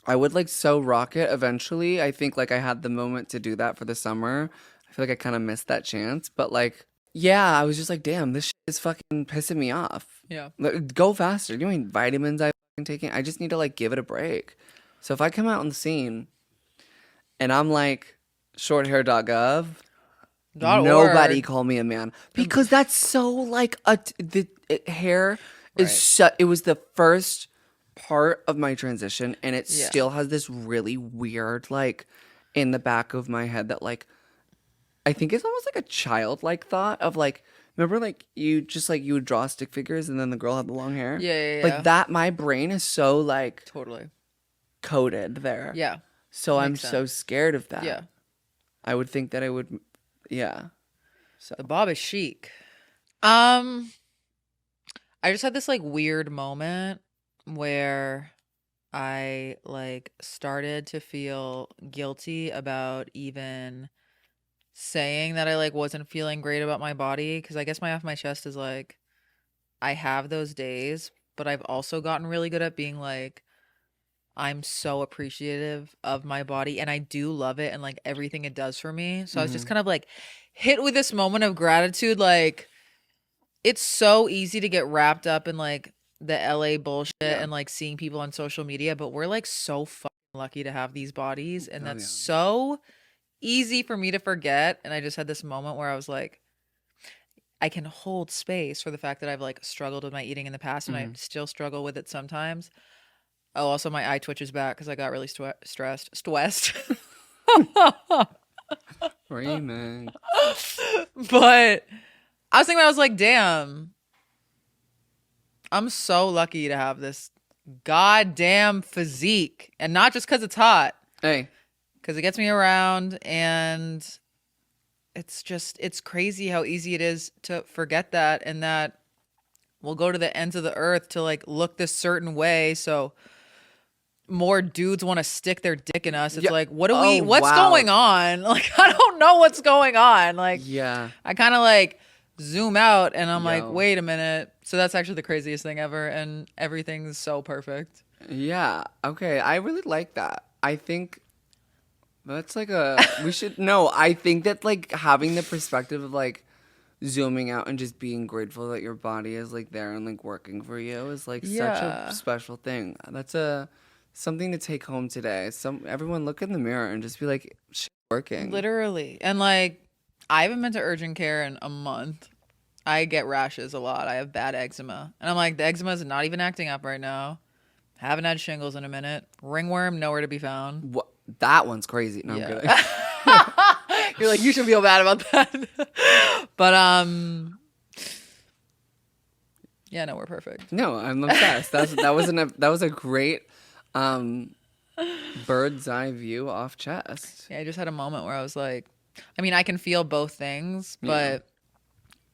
I would like so rock it eventually. I think like I had the moment to do that for the summer. I feel like I kind of missed that chance, but like yeah, I was just like, damn, this shit is fucking pissing me off. Yeah. Like, go faster. You know how many vitamins I've fucking taken? I just need to like give it a break. So if I come out on the scene and I'm like shorthair.gov, nobody call me a man because that's so like hair is it was the first part of my transition and it still has this really weird like in the back of my head that like I think it's almost like a childlike thought of like, remember like you would draw stick figures and then the girl had the long hair? Yeah. Like that, my brain is so like Totally coded there. Yeah. So I'm so scared of that. Yeah. I would think that I would, yeah. So the bob is chic. I just had this like weird moment where I like started to feel guilty about even saying that I like wasn't feeling great about my body, because I guess my off my chest is like I have those days, but I've also gotten really good at being like I'm so appreciative of my body and I do love it and like everything it does for me. So I was just kind of like hit with this moment of gratitude. Like it's so easy to get wrapped up in like the LA bullshit and like seeing people on social media, but we're like so fucking lucky to have these bodies, and that's so easy for me to forget. And I just had this moment where I was like, I can hold space for the fact that I've like struggled with my eating in the past and I still struggle with it sometimes. Oh, also my eye twitches back because I got really stressed. Raymond. But I was thinking, I was like, damn, I'm so lucky to have this goddamn physique, and not just because it's hot. Hey. Because it gets me around, and it's crazy how easy it is to forget that, and that we'll go to the ends of the earth to like look this certain way. So more dudes want to stick their dick in us. It's like, what's going on? Like, I don't know what's going on. Like, I kind of like zoom out and I'm like, wait a minute. So that's actually the craziest thing ever. And everything's so perfect. Yeah. Okay. I really like that. I think That's like we should, no, I think that like having the perspective of like zooming out and just being grateful that your body is like there and like working for you is like such a Yeah. special thing. That's something to take home today. Everyone look in the mirror and just be like, shit working. Literally. And like, I haven't been to urgent care in a month. I get rashes a lot. I have bad eczema. And I'm like, the eczema is not even acting up right now. Haven't had shingles in a minute. Ringworm, nowhere to be found. What? That one's crazy. No, I'm Yeah. kidding. You're like, you should feel bad about that. But yeah, no, we're perfect. No, I'm obsessed. That was a great bird's eye view off chest. Yeah, I just had a moment where I was like, I mean, I can feel both things, but Yeah.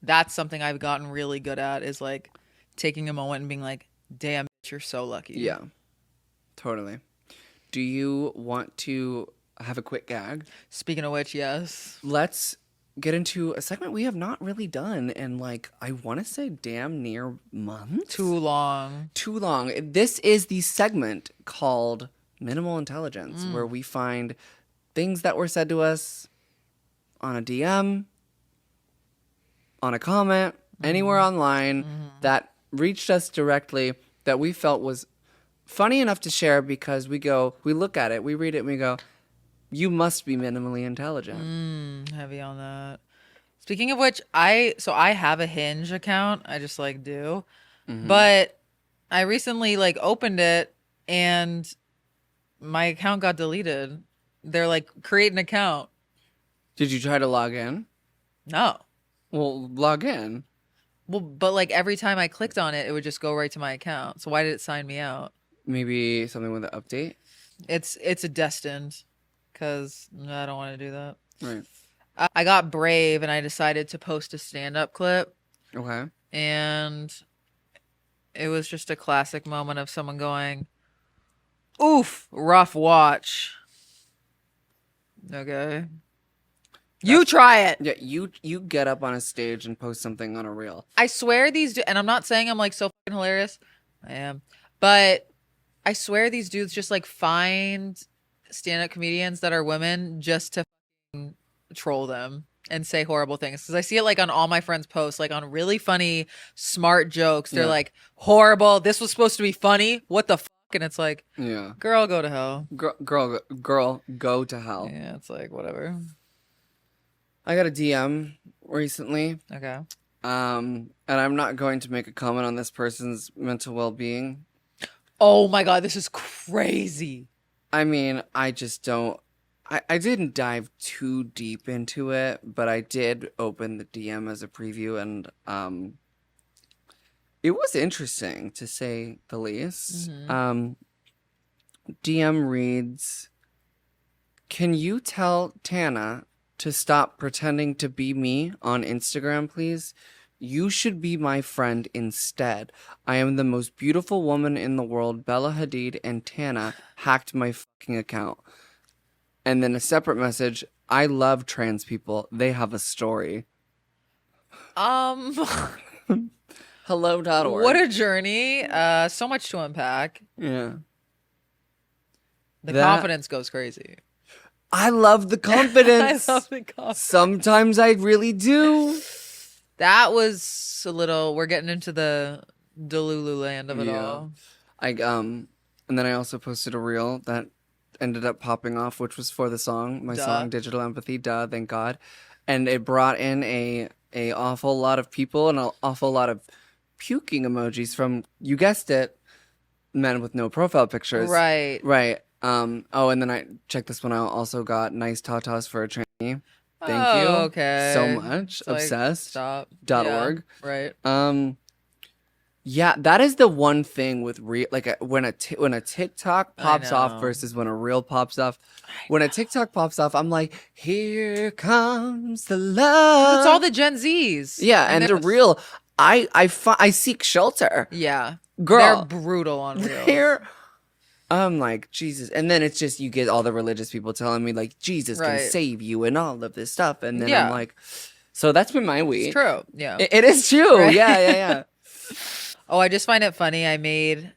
that's something I've gotten really good at is like taking a moment and being like, damn, bitch, you're so lucky. Yeah, totally. Do you want to have a quick gag? Speaking of which, yes. Let's get into a segment we have not really done in like, I want to say damn near months. Too long. Too long. This is the segment called Minimal Intelligence, where we find things that were said to us on a DM, on a comment, anywhere online that reached us directly that we felt was funny enough to share because we look at it, we read it, and we go, you must be minimally intelligent. Heavy on that. Speaking of which, I have a Hinge account. I just like do. But I recently like opened it and my account got deleted. They're like, create an account. Did you try to log in? No. Well, log in. Well, but like every time I clicked on it, it would just go right to my account. So why did it sign me out? Maybe something with an update. It's a destined because I don't want to do that. Right. I got brave and I decided to post a stand-up clip. Okay. And it was just a classic moment of someone going, oof, rough watch. Okay. You try it. Yeah, you get up on a stage and post something on a reel. I swear and I'm not saying I'm like so fucking hilarious. I am. But I swear these dudes just like find stand-up comedians that are women just to fucking troll them and say horrible things. Because I see it like on all my friends' posts, like on really funny, smart jokes. They're Yeah. like, horrible. This was supposed to be funny. What the fuck? And it's like, Yeah. girl, go to hell. Girl, go to hell. Yeah, it's like, whatever. I got a DM recently. Okay. And I'm not going to make a comment on this person's mental well-being. Oh my God, this is crazy. I mean, I just don't. I didn't dive too deep into it, but I did open the DM as a preview, and it was interesting to say the least. DM reads, "Can you tell Tana to stop pretending to be me on Instagram, please? You should be my friend instead. I am the most beautiful woman in the world. Bella Hadid and Tana hacked my fucking account." And then a separate message, "I love trans people. They have a story." Hello.org. What a journey. So much to unpack. Yeah. The That- confidence goes crazy. I love the confidence. I love the confidence. Sometimes I really do. That was a little, we're getting into the Delulu land of it Yeah. all. And then I also posted a reel that ended up popping off, which was for the song, my Duh. song Digital Empathy, duh, thank God. And it brought in a awful lot of people and an awful lot of puking emojis from, you guessed it, men with no profile pictures. Right. Right. Oh, and then I checked this one out. Also got nice tatas for a tranny. Thank Oh, you. okay. So much. It's like, Obsessed. stop. .org. Yeah, right. Yeah, that is the one thing with when a TikTok pops off know. versus when a reel pops off. When a TikTok pops off, I'm like, here comes the love. It's all the Gen Zs. Yeah, and the they're- reel, I seek shelter. Yeah. Girl. They're brutal on reels. Here, I'm like, Jesus. And then it's just, you get all the religious people telling me, like, Jesus Right. can save you and all of this stuff. And then Yeah. I'm like, so that's been my week. It's true. Yeah. It is true. Right. Yeah. Oh, I just find it funny. I made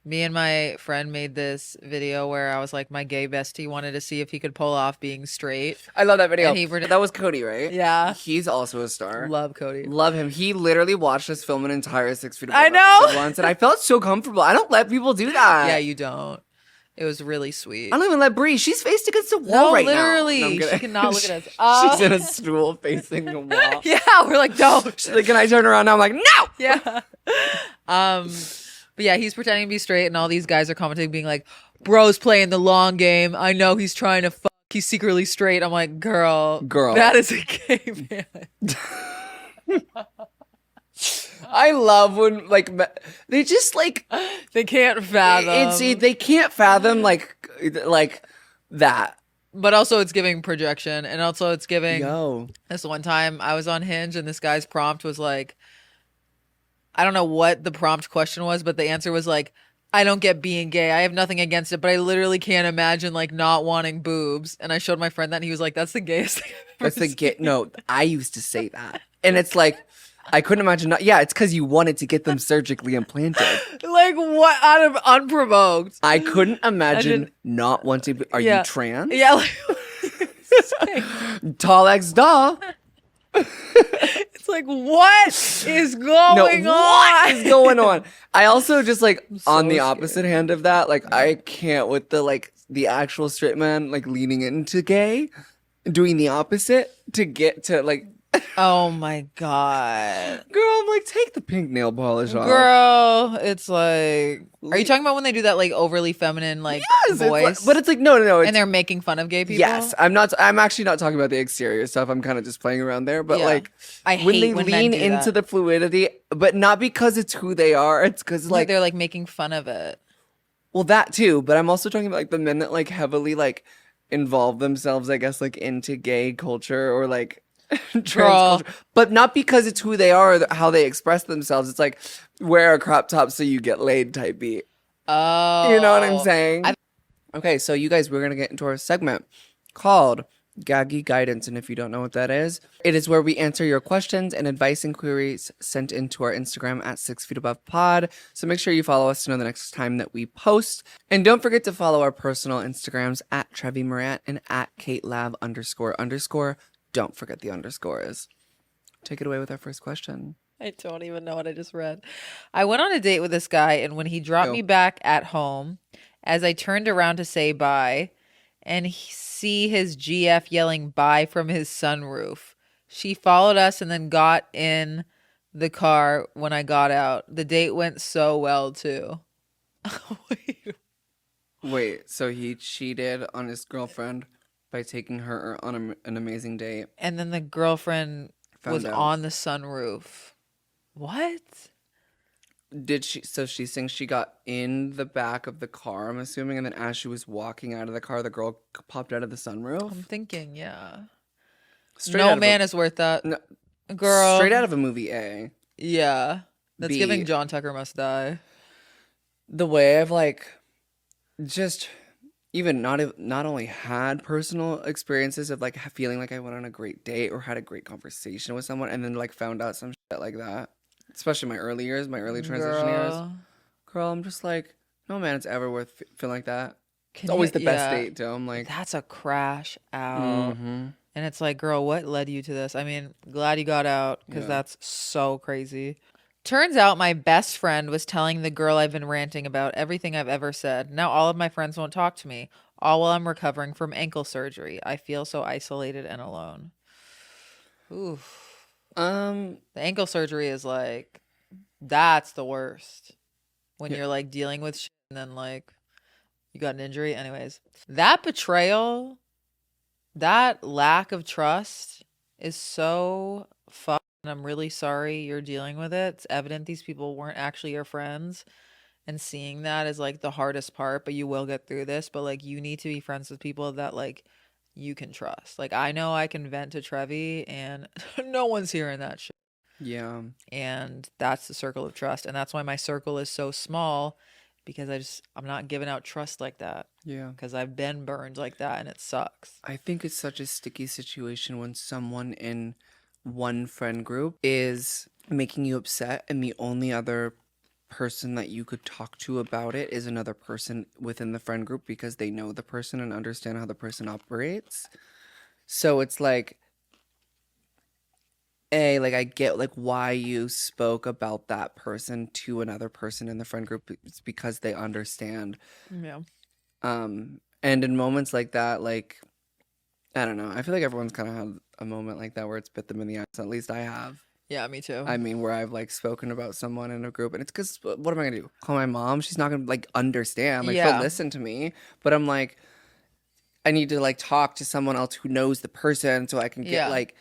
Me and my friend made this video where I was like, my gay bestie wanted to see if he could pull off being straight. I love that video. And That was Cody, right? Yeah. He's also a star. Love Cody. Love him. He literally watched us film an entire 6 Feet Above I know. episode once, and I felt so comfortable. I don't let people do that. Yeah, you don't. It was really sweet. I don't even let Bree. She's faced against the wall right literally. now. No, I'm kidding. She cannot look at us. She's in a stool facing the wall. Yeah, we're like, don't. She's like, can I turn around now? I'm like, no. Yeah. But yeah, he's pretending to be straight, and all these guys are commenting, being like, bro's playing the long game. I know he's trying to fuck. He's secretly straight. I'm like, girl. That is a gay man. I love when, like, they just, like... They can't fathom. They can't fathom, like that. But also it's giving projection, and also it's giving... Yo. This one time I was on Hinge, and this guy's prompt was like... I don't know what the prompt question was, but the answer was like, I don't get being gay. I have nothing against it, but I literally can't imagine like not wanting boobs. And I showed my friend that, and he was like, that's the gayest thing I've ever seen. No, I used to say that. And it's like, I couldn't imagine not. Yeah, it's because you wanted to get them surgically implanted. Like what? Out of unprovoked. I couldn't imagine not wanting. Are you trans? Yeah. Tall X da. It's like, what is going on? What is going on? I also just like so on the opposite hand of that, like I can't with the actual straight man like leaning into gay, doing the opposite to get to like. Oh my god, girl! I'm like, take the pink nail polish off, girl. It's like, are you talking about when they do that like overly feminine like voice? But it's like no, and they're making fun of gay people. Yes, I'm not. I'm actually not talking about the exterior stuff. I'm kind of just playing around there. But like, I when hate they when lean men do into that. the fluidity, but not because it's who they are. It's because like they're like making fun of it. Well, that too. But I'm also talking about like the men that like heavily like involve themselves, I guess, like into gay culture or like. Trans culture, but not because it's who they are or how they express themselves. It's like wear a crop top so you get laid type beat. Oh, you know what I'm saying? Okay, so you guys, we're gonna get into our segment called Gaggy Guidance, and if you don't know what that is, it is where we answer your questions and advice and queries sent into our Instagram at 6 Feet Above Pod. So make sure you follow us to know the next time that we post, and don't forget to follow our personal Instagrams at Trevi Morant and at KateLab__. Don't forget the underscores. Take it away with our first question. I don't even know what I just read. I went on a date with this guy, and when he dropped me back at home, as I turned around to say bye, and see his GF yelling bye from his sunroof. She followed us and then got in the car when I got out. The date went so well, too. Wait, so he cheated on his girlfriend by taking her on an amazing date. And then the girlfriend was on the sunroof. What? Did she? So she thinks she got in the back of the car, I'm assuming, and then as she was walking out of the car, the girl popped out of the sunroof? I'm thinking, yeah. No man is worth that. No, girl. Straight out of a movie, A. Yeah. That's B, giving John Tucker Must Die. The way I've like just even not only had personal experiences of like feeling like I went on a great date or had a great conversation with someone and then like found out some shit like that, especially my early years, my early transition years. Girl, I'm just like, no man, it's ever worth feeling like that. It's always the best date too. I'm like, that's a crash out. And it's like, girl, what led you to this? I mean, glad you got out because that's so crazy. Turns out my best friend was telling the girl I've been ranting about everything I've ever said. Now all of my friends won't talk to me, all while I'm recovering from ankle surgery. I feel so isolated and alone. Oof. The ankle surgery is like, that's the worst. When you're like dealing with shit and then like you got an injury. Anyways, that betrayal, that lack of trust is so fucked. And I'm really sorry you're dealing with it. It's evident these people weren't actually your friends. And seeing that is like the hardest part, but you will get through this. But like you need to be friends with people that like you can trust. Like I know I can vent to Trevi and no one's hearing that shit. yeah. And that's the circle of trust. And that's why my circle is so small, because I'm not giving out trust like that. Yeah. Because I've been burned like that and it sucks. I think it's such a sticky situation when someone in one friend group is making you upset and the only other person that you could talk to about it is another person within the friend group because they know the person and understand how the person operates. So it's like, like I get like why you spoke about that person to another person in the friend group. It's because they understand. Yeah. And in moments like that, like, I don't know. I feel like everyone's kind of had a moment like that where it's bit them in the ass. At least I have. Yeah, me too. I mean, where I've like spoken about someone in a group, and it's because what am I gonna do? Call my mom? She's not gonna like understand. Like she'll Yeah. listen to me, but I'm like, I need to like talk to someone else who knows the person so I can get Yeah. like,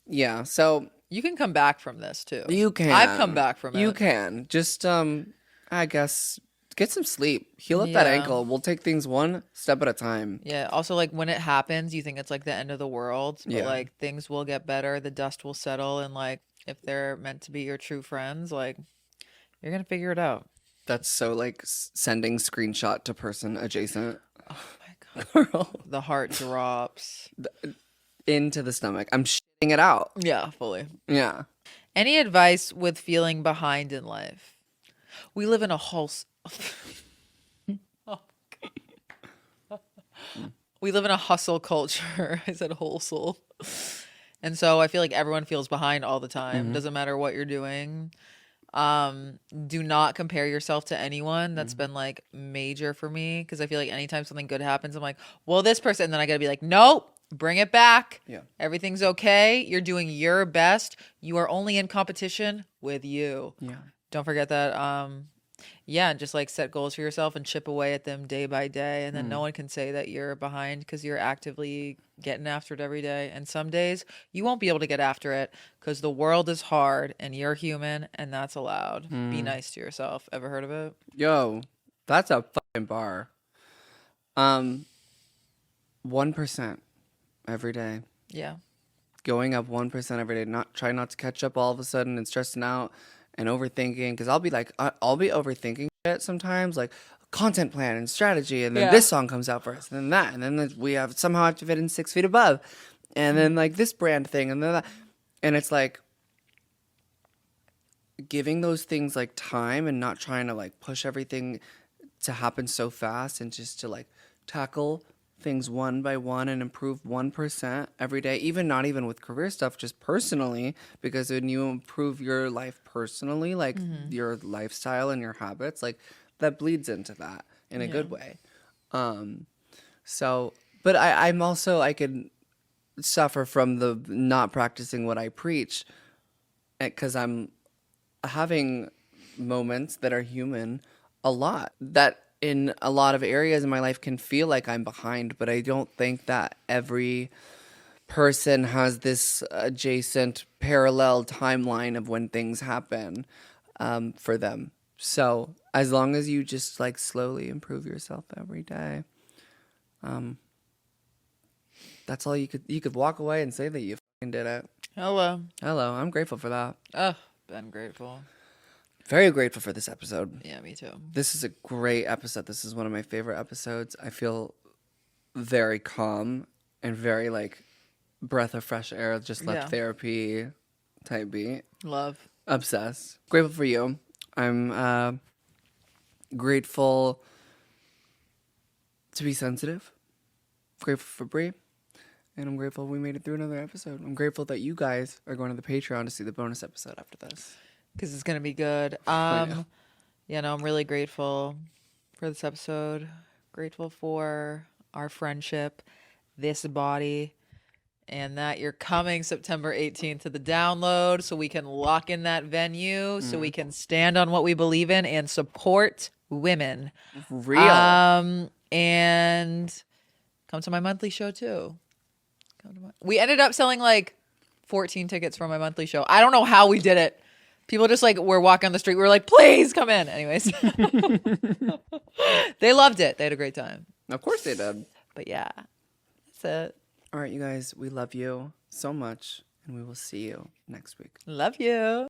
yeah. So You can come back from this too. you can. I've come back from You it. can just I guess get some sleep, heal up that Yeah. ankle. We'll take things one step at a time. Yeah. Also, like when it happens, you think it's like the end of the world, but Yeah. like things will get better. The dust will settle, and like if they're meant to be your true friends, like you're gonna figure it out. That's so like sending screenshot to person adjacent. Oh my God. Girl. The heart drops. Into the stomach. I'm shitting it out. Yeah, fully. Yeah. Any advice with feeling behind in life? We live in a we live in a hustle culture. I said wholesale. And so I feel like everyone feels behind all the time. Doesn't matter what you're doing. Do not compare yourself to anyone. That's been like major for me because I feel like anytime something good happens, I'm like, well, this person, and then I gotta be like, nope, bring it back. Yeah. Everything's okay. You're doing your best. You are only in competition with you. Yeah. Don't forget that. Yeah, and just like set goals for yourself and chip away at them day by day. And then no one can say that you're behind because you're actively getting after it every day. And some days you won't be able to get after it because the world is hard and you're human and that's allowed. Be nice to yourself. Ever heard of it? Yo, that's a fucking bar. 1% every day. Yeah. Going up 1% every day. Try not to catch up all of a sudden and stressing out and overthinking. Because I'll be overthinking shit sometimes, like content plan and strategy, and then this song comes out first, and then that, and then we somehow have to fit in 6 feet above, and then like this brand thing, and then that, and it's like giving those things like time and not trying to like push everything to happen so fast, and just to like tackle things one by one and improve 1% every day, not even with career stuff, just personally, because when you improve your life personally, like your lifestyle and your habits, like that bleeds into that in a good way. So, but I'm also, I could suffer from the not practicing what I preach because I'm having moments that are human a lot, that in a lot of areas in my life can feel like I'm behind, but I don't think that every person has this adjacent parallel timeline of when things happen for them. So as long as you just like slowly improve yourself every day, that's all you could walk away and say that you fucking did it. Hello. I'm grateful for that. Oh, been grateful. Very grateful for this episode. Yeah, me too. This is a great episode. This is one of my favorite episodes. I feel very calm and very like breath of fresh air. Just left therapy type beat. Love. Obsessed. Grateful for you. I'm grateful to be sensitive. Grateful for Brie. And I'm grateful we made it through another episode. I'm grateful that you guys are going to the Patreon to see the bonus episode after this. Because it's going to be good. I'm really grateful for this episode. Grateful for our friendship, this body, and that you're coming September 18th to the download so we can lock in that venue, so we can stand on what we believe in and support women. Real. And come to my monthly show too. We ended up selling like 14 tickets for my monthly show. I don't know how we did it. People just like were walking on the street. We were like, please come in. Anyways, they loved it. They had a great time. Of course they did. But yeah, that's it. All right, you guys, we love you so much, and we will see you next week. Love you.